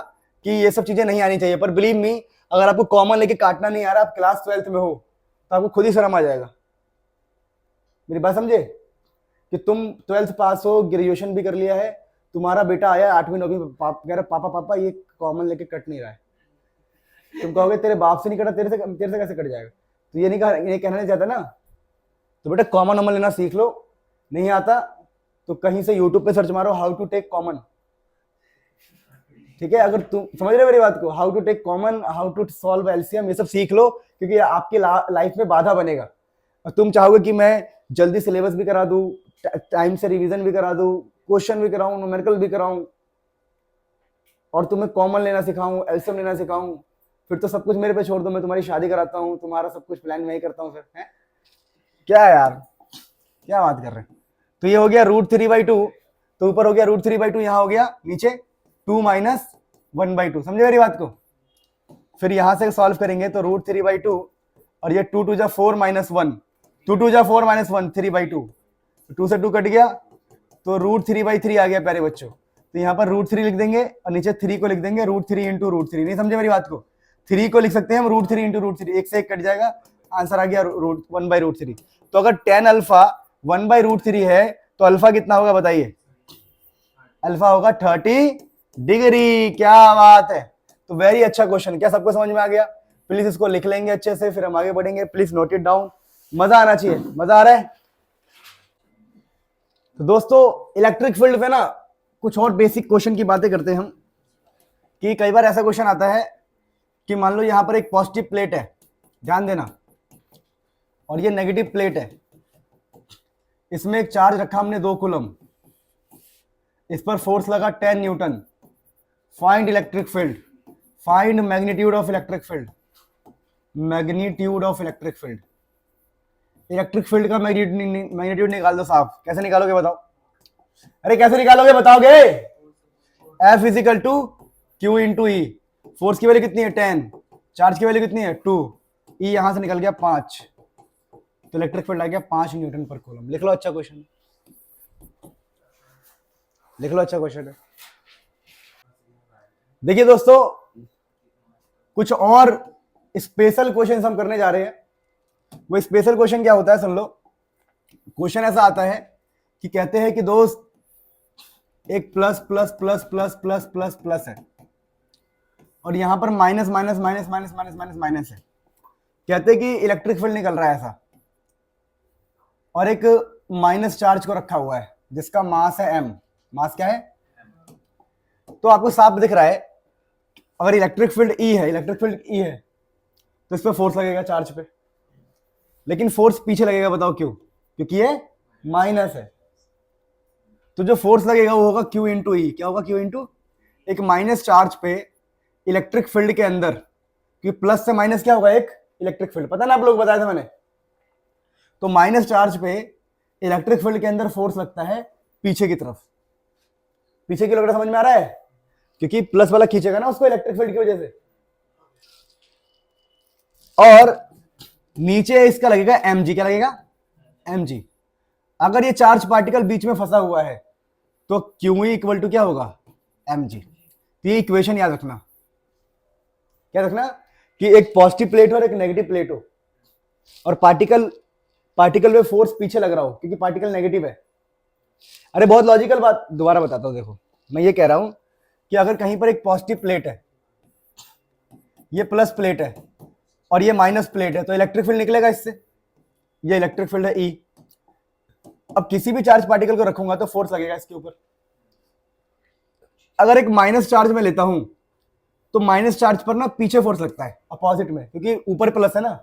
कि ये सब चीजें नहीं आनी चाहिए, पर बिलीव मी, अगर आपको कॉमन लेके काटना नहीं आ रहा, आप क्लास 12th में हो, तो आपको खुद ही शर्म आ जाएगा। मेरी बात समझे? कि तुम 12th पास हो, ग्रेजुएशन भी कर लिया है, तुम्हारा बेटा आया 8वीं 9वीं, कह रहा पापा पापा ये कॉमन लेके कट नहीं रहा है। तुम कहोगे तेरे बाप से नहीं कटा, तेरे से कैसे कट जाएगा? तो ये कहना नहीं चाहता ना, तो बेटा कॉमन नंबर लेना सीख लो। नहीं आता तो कहीं से यूट्यूब पे सर्च मारो हाउ टू टेक कॉमन। ठीक है, अगर तुम समझ रहे हो मेरी बात को, how to take common, how to solve LCM, ये सब सीख लो, क्योंकि आपकी लाइफ में बाधा बनेगा। और तुम चाहोगे कि मैं जल्दी सिलेबस भी करा दूं, टाइम से रिवीजन भी करा दूं, क्वेश्चन भी कराऊं, न्यूमेरिकल भी कराऊं, और तुम्हें कॉमन लेना सिखाऊं, एलसीएम लेना सिखाऊं, फिर तो सब कुछ मेरे पे छोड़ दो, मैं तुम्हारी शादी कराता हूँ, तुम्हारा सब कुछ प्लान मैं ही करता हूँ। फिर है क्या यार, क्या बात कर रहे हैं? तो ये हो गया √3/2, तो ऊपर हो गया √3/2, यहां हो गया नीचे 2 माइनस 1/2, समझे मेरी बात को? फिर यहां से सॉल्व करेंगे तो √3/2, और ये 2 2 जा 4 माइनस 1, 2 2 जा 4 माइनस 1, 3/2, 2 से 2 कट गया, तो √3/3 आ गया प्यारे बच्चों। तो यहाँ पर √3 लिख देंगे और नीचे 3 को लिख देंगे, √3 इंटू √3, नहीं समझे मेरी बात को? 3 को लिख सकते हैं हम √3 इंटू √3, एक से एक कट जाएगा, आंसर आ गया 1/√3। तो अगर tan अल्फा 1/√3 है, तो अल्फा कितना होगा बताइए? अल्फा होगा 30 डिग्री। क्या बात है, तो वेरी अच्छा क्वेश्चन। क्या सबको समझ में आ गया? प्लीज इसको लिख लेंगे अच्छे से, फिर हम आगे बढ़ेंगे। प्लीज नोट इट डाउन, मजा आना चाहिए। मजा आ रहा है? तो दोस्तों इलेक्ट्रिक फील्ड पे ना कुछ और बेसिक क्वेश्चन की बातें करते हैं हम, कि कई बार ऐसा क्वेश्चन आता है कि मान लो यहां पर एक पॉजिटिव प्लेट है, ध्यान देना, और ये नेगेटिव प्लेट है, इसमें एक चार्ज रखा हमने 2 कूलम, इस पर फोर्स लगा 10 Newton. Find electric field, find magnitude of electric field, magnitude of electric field. Electric field का मैग्नीट्यूड निकाल दो साहब। कैसे निकालोगे बताओ? अरे कैसे निकालोगे बताओगे? F is equal to Q into E. Force की वैल्यू कितनी है? 10, चार्ज की वैल्यू कितनी है? 2, ई यहां से निकल गया 5, तो इलेक्ट्रिक फील्ड आ गया 5 न्यूटन पर कूलम। लिख लो, अच्छा क्वेश्चन, लिख लो, अच्छा क्वेश्चन है। देखिए दोस्तों, कुछ और स्पेशल क्वेश्चन हम करने जा रहे हैं। वो स्पेशल क्वेश्चन क्या होता है सुन लो। क्वेश्चन ऐसा आता है कि कहते हैं कि दोस्त एक plus plus plus plus plus plus plus है, और यहां पर minus minus minus minus minus minus minus है। कहते हैं कि इलेक्ट्रिक फील्ड निकल रहा है ऐसा। और एक माइनस चार्ज को रखा हुआ है जिसका मास है m। मास क्या है? तो आपको साफ दिख रहा है, अगर इलेक्ट्रिक फील्ड E है, इलेक्ट्रिक फील्ड E है, तो इस पर फोर्स लगेगा चार्ज पे, लेकिन फोर्स पीछे लगेगा। बताओ क्यों? क्योंकि ये माइनस है। तो जो फोर्स लगेगा वो होगा Q इंटू ई। क्या होगा? Q इंटू एक माइनस चार्ज पे इलेक्ट्रिक फील्ड के अंदर, क्योंकि प्लस से माइनस क्या होगा? एक इलेक्ट्रिक फील्ड। पता ना आप लोग बताया था मैंने। तो माइनस चार्ज पे इलेक्ट्रिक फील्ड के अंदर फोर्स लगता है पीछे की तरफ। पीछे की लग रहा, समझ में आ रहा है? क्योंकि प्लस वाला खींचेगा ना उसको इलेक्ट्रिक फील्ड की वजह से। और नीचे इसका लगेगा mg। क्या लगेगा? mg। अगर ये चार्ज पार्टिकल बीच में फंसा हुआ है तो QE इक्वल टू क्या होगा? mg। तो ये इक्वेशन याद रखना। क्या रखना? कि एक पॉजिटिव प्लेट हो और एक नेगेटिव प्लेट हो, और पार्टिकल में फोर्स पीछे लग रहा हो क्योंकि पार्टिकल नेगेटिव है। अरे बहुत लॉजिकल बात, दोबारा बताता हूं। देखो, मैं ये कह रहा हूं कि अगर कहीं पर एक पॉजिटिव प्लेट है, ये प्लस प्लेट है और ये माइनस प्लेट है, तो इलेक्ट्रिक फील्ड निकलेगा इससे। ये इलेक्ट्रिक फील्ड है E। अब किसी भी चार्ज पार्टिकल को रखूंगा तो फोर्स लगेगा इसके ऊपर। अगर एक माइनस चार्ज में लेता हूं तो माइनस चार्ज पर ना पीछे फोर्स लगता है अपोजिट में, क्योंकि ऊपर प्लस है ना।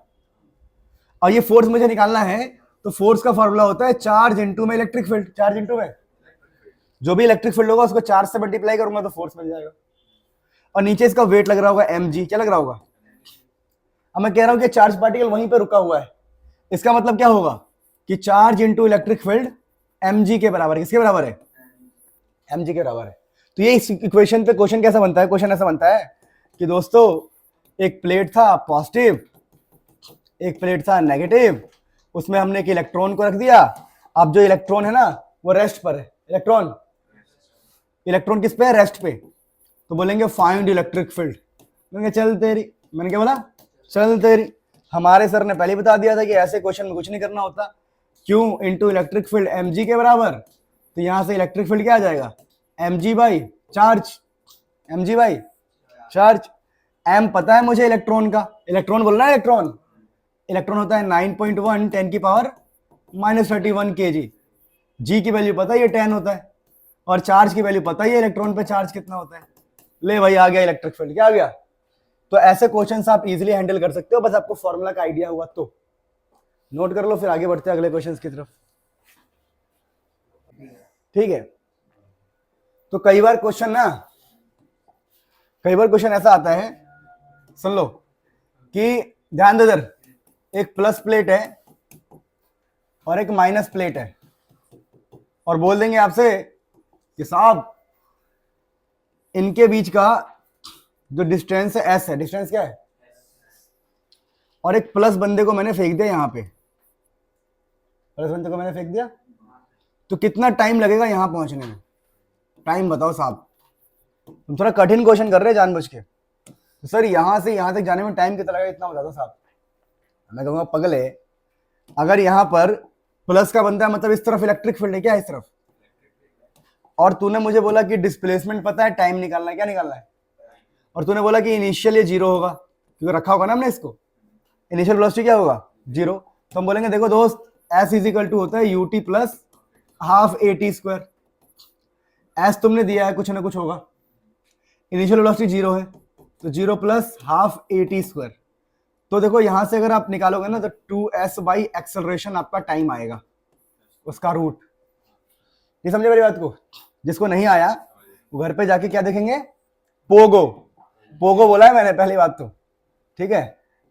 और ये फोर्स मुझे निकालना है, तो फोर्स का फॉर्मूला होता है चार्ज इंटू में इलेक्ट्रिक फील्ड। चार्ज इंटू में जो भी इलेक्ट्रिक फील्ड होगा उसको चार्ज से मल्टीप्लाई करूंगा तो फोर्स मिल जाएगा। और नीचे इसका वेट लग रहा होगा mg। क्या लग रहा होगा? अब मैं कह रहा हूं कि चार्ज पार्टिकल वहीं पे रुका हुआ है, इसका मतलब क्या होगा कि charge into electric field mg के बराबर है। किसके बराबर है? mg के बराबर है। तो ये इस इक्वेशन पे क्वेश्चन कैसा बनता है? क्वेश्चन ऐसा बनता है कि दोस्तों एक प्लेट था पॉजिटिव, एक प्लेट था नेगेटिव, उसमें हमने एक इलेक्ट्रॉन को रख दिया। अब जो इलेक्ट्रॉन है ना वो रेस्ट पर है। इलेक्ट्रॉन किस पे है? रेस्ट पे। तो बोलेंगे फाइंड इलेक्ट्रिक फील्ड। मैंने चल तेरी, मैंने क्या बोला? चल तेरी। हमारे सर ने पहले बता दिया था कि ऐसे क्वेश्चन में कुछ नहीं करना होता। क्यों? इंटू इलेक्ट्रिक फील्ड mg के बराबर। तो यहां से इलेक्ट्रिक फील्ड क्या आ जाएगा? mg by charge. mg by charge. m पता है मुझे इलेक्ट्रॉन का। इलेक्ट्रॉन बोलना है, इलेक्ट्रॉन होता है 9.1 10 की पावर -31 kg। जी की वैल्यू पता है, ये 10 होता है। और चार्ज की वैल्यू पता ही है इलेक्ट्रॉन पे चार्ज कितना होता है। ले भाई, आ गया इलेक्ट्रिक फील्ड। क्या आ गया? तो ऐसे क्वेश्चंस आप इजीली हैंडल कर सकते हो, बस आपको फॉर्मूला का आइडिया हुआ तो। नोट कर लो, फिर आगे बढ़ते हैं अगले क्वेश्चंस की तरफ। ठीक है। तो कई बार क्वेश्चन ऐसा आता है, सुन लो, कि ध्यान दो इधर, एक प्लस प्लेट है और एक माइनस प्लेट है, और बोल देंगे आपसे कि साहब इनके बीच का जो डिस्टेंस है s है। डिस्टेंस क्या है? और एक प्लस बंदे को मैंने फेंक दिया यहां पे, प्लस बंदे को मैंने फेंक दिया, तो कितना टाइम लगेगा यहां पहुंचने में? टाइम बताओ साहब। तुम थोड़ा कठिन क्वेश्चन कर रहे हैं जानबूझ के। तो सर यहां से यहां तक जाने में टाइम कितना लगेगा? इतना बता दो साहब। मैं कहूंगा पगले, अगर यहां पर प्लस का बनता है मतलब इस तरफ इलेक्ट्रिक फील्ड है, क्या इस तरफ, और तूने मुझे बोला कि डिस्प्लेसमेंट पता है, टाइम निकालना है। क्या निकालना है? और तूने बोला कि इनिशियल ये 0 होगा, क्योंकि रखा होगा ना हमने इसको। इनिशियल वेलोसिटी क्या होगा? 0। तो हम बोलेंगे देखो दोस्त, s इज इक्वल टू होता है ut plus half at square. s तुमने दिया है, कुछ ना कुछ होगा। इनिशियल वेलोसिटी 0 है, तो 0 प्लस हाफ at स्क्वायर। तो देखो यहां से अगर आप निकालोगे ना तो 2s बाई एक्सेलरेशन आपका टाइम आएगा, उसका रूट। ये समझे मेरी बात को? जिसको नहीं आया वो घर पे जाके क्या देखेंगे? पोगो बोला है मैंने पहली बात तो। ठीक है,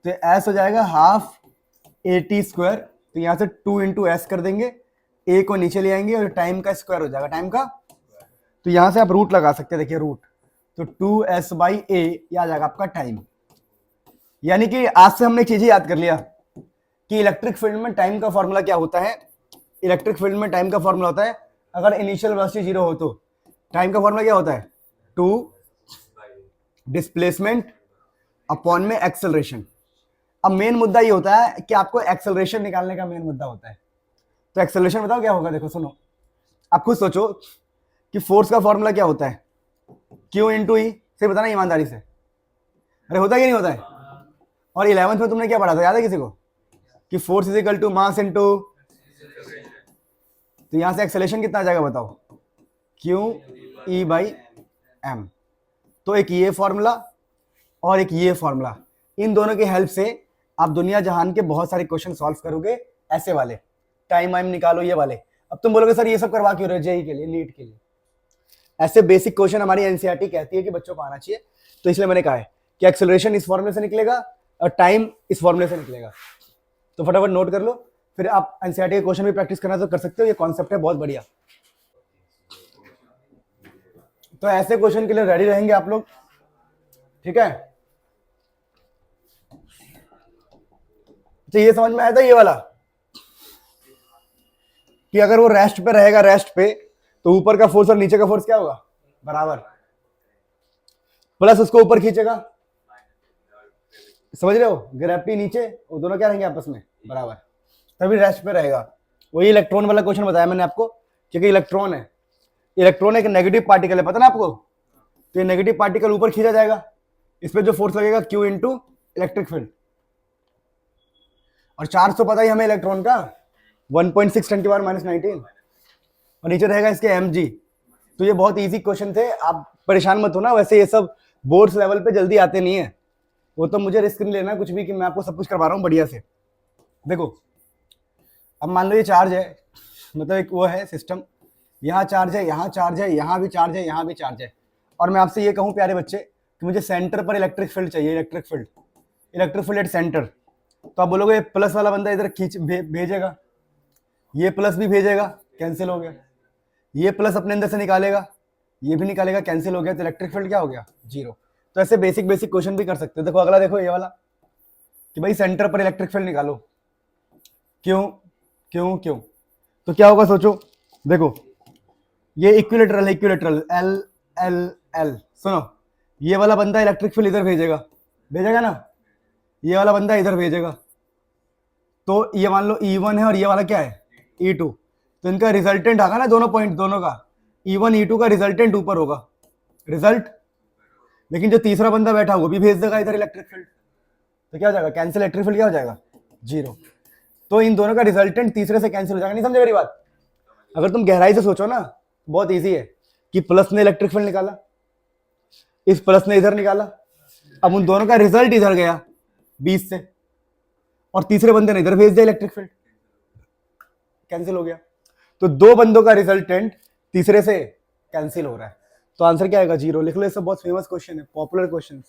तो s हो जाएगा हाफ at स्क्वायर। तो यहां से 2 इंटू एस कर देंगे, a को नीचे ले आएंगे और टाइम का स्क्वायर हो जाएगा, टाइम का। तो यहां से आप रूट लगा सकते हैं, देखिए रूट, तो 2s बाई a ये आ जाएगा आपका टाइम। यानी कि आज से हमने एक चीज याद कर लिया कि इलेक्ट्रिक फील्ड में टाइम का फॉर्मूला क्या होता है। इलेक्ट्रिक फील्ड में टाइम का फॉर्मूला होता है, अगर इनिशियल वेलोसिटी 0 हो तो टाइम का फॉर्मूला क्या होता है? 2 डिस्प्लेसमेंट अपॉन में एक्सेलरेशन। अब मेन मुद्दा ये होता है कि आपको एक्सेलरेशन निकालने का मेन मुद्दा होता है। तो एक्सेलरेशन बताओ क्या होगा? देखो सुनो, आप खुद सोचो कि फोर्स का फॉर्मूला क्या होता है? Q इंटू ई से बताना ईमानदारी से। अरे होता है कि नहीं होता है? और 11th में तुमने क्या पढ़ा था, याद है किसी को? कि force is equal to mass into तो यहां से एक्सेलरेशन कितना आ जाएगा बताओ, क्यू ई बाई एम। तो एक ये फॉर्मूला और एक ये फॉर्मूला, इन दोनों की हेल्प से आप दुनिया जहान के बहुत सारे क्वेश्चन सॉल्व करोगे, ऐसे वाले टाइम वाइम निकालो ये वाले। अब तुम बोलोगे सर ये सब करवा क्यों रहे, जेई के लिए, नीट के लिए। ऐसे बेसिक क्वेश्चन हमारी एनसीईआरटी कहती है कि बच्चों को आना चाहिए, तो इसलिए मैंने कहा है कि एक्सेलरेशन इस फॉर्मूले से निकलेगा और टाइम इस फॉर्मूले से निकलेगा। तो फटाफट नोट कर लो, फिर आप एनसीईआरटी के क्वेश्चन भी प्रैक्टिस करना तो कर सकते हो, ये कॉन्सेप्ट है बहुत बढ़िया। तो ऐसे क्वेश्चन के लिए रेडी रहेंगे आप लोग, ठीक है। तो ये समझ में आया था ये वाला कि अगर वो रेस्ट पे रहेगा, रेस्ट पे, तो ऊपर का फोर्स और नीचे का फोर्स क्या होगा, बराबर, प्लस उसको ऊपर खींचेगा, समझ रहे हो, ग्रेविटी नीचे, वो दोनों क्या रहेंगे आपस में, बराबर, तभी रेस्ट पे रहेगा। वही इलेक्ट्रॉन वाला क्वेश्चन बताया मैंने आपको, क्योंकि इलेक्ट्रॉन है, इलेक्ट्रॉन एक नेगेटिव पार्टिकल है, पता ना आपको। तो ये नेगेटिव पार्टिकल ऊपर खींचा जाएगा, इस पे जो फोर्स लगेगा क्यू इंटू इलेक्ट्रिक फील्ड, और चार्ज तो पता ही हमें इलेक्ट्रॉन का 1.6 10 की पावर -19, और नीचे रहेगा इसके mg। तो ये बहुत इजी क्वेश्चन थे, आप परेशान मत होना। वैसे ये सब बोर्ड्स लेवल पे जल्दी आते नहीं है, वो तो मुझे रिस्क नहीं लेना कुछ भी कि मैं आपको सब कुछ करवा रहा हूँ बढ़िया से। देखो अब मान लो ये चार्ज है, मतलब एक वो है सिस्टम, यहाँ चार्ज है, यहाँ चार्ज है, यहाँ भी चार्ज है, यहाँ भी चार्ज है, और मैं आपसे ये कहूँ प्यारे बच्चे कि मुझे सेंटर पर इलेक्ट्रिक फील्ड चाहिए, इलेक्ट्रिक फील्ड एट सेंटर। तो आप बोलोगे प्लस वाला बंदा इधर खींच भेजेगा, ये प्लस भी भेजेगा, कैंसिल हो गया, ये प्लस अपने अंदर से निकालेगा, ये भी निकालेगा, कैंसिल हो गया, तो इलेक्ट्रिक फील्ड क्या हो गया, जीरो। तो ऐसे बेसिक क्वेश्चन भी कर सकते हो। देखो अगला, देखो ये वाला कि भाई सेंटर पर इलेक्ट्रिक फील्ड निकालो, क्यों क्यों क्यों, तो क्या होगा सोचो। देखो ये इक्विलेटरल है, इक्विलेटरल एल एल एल, सुनो ये वाला बंदा इलेक्ट्रिक फील्ड इधर भेजेगा ना, ये वाला बंदा इधर भेजेगा, तो ये मान लो E1 है और ये वाला क्या है E2, तो इनका रिजल्टेंट आगा ना, दोनों पॉइंट दोनों का E1 E2 का रिजल्टेंट ऊपर होगा, रिजल्ट, लेकिन जो तीसरा बंदा बैठा वो भी भेज देगा इधर इलेक्ट्रिक फील्ड, तो क्या हो जाएगा, कैंसिल, इलेक्ट्रिक फील्ड क्या हो जाएगा, जीरो। तो इन दोनों का रिजल्टेंट तीसरे से कैंसिल हो जाएगा। नहीं समझे मेरी बात? अगर तुम गहराई से सोचो ना, बहुत ईजी है कि प्लस ने इलेक्ट्रिक फील्ड निकाला, इस प्लस ने इधर निकाला, अब उन दोनों का रिजल्ट इधर गया 20 से, और तीसरे बंदे ने इधर भेज दिया इलेक्ट्रिक फील्ड, कैंसिल हो गया। तो दो बंदों का रिजल्टेंट तीसरे से कैंसिल हो रहा है, तो आंसर क्या आएगा, जीरो। लिख लो, ये सब बहुत फेमस क्वेश्चन है, पॉपुलर क्वेश्चन।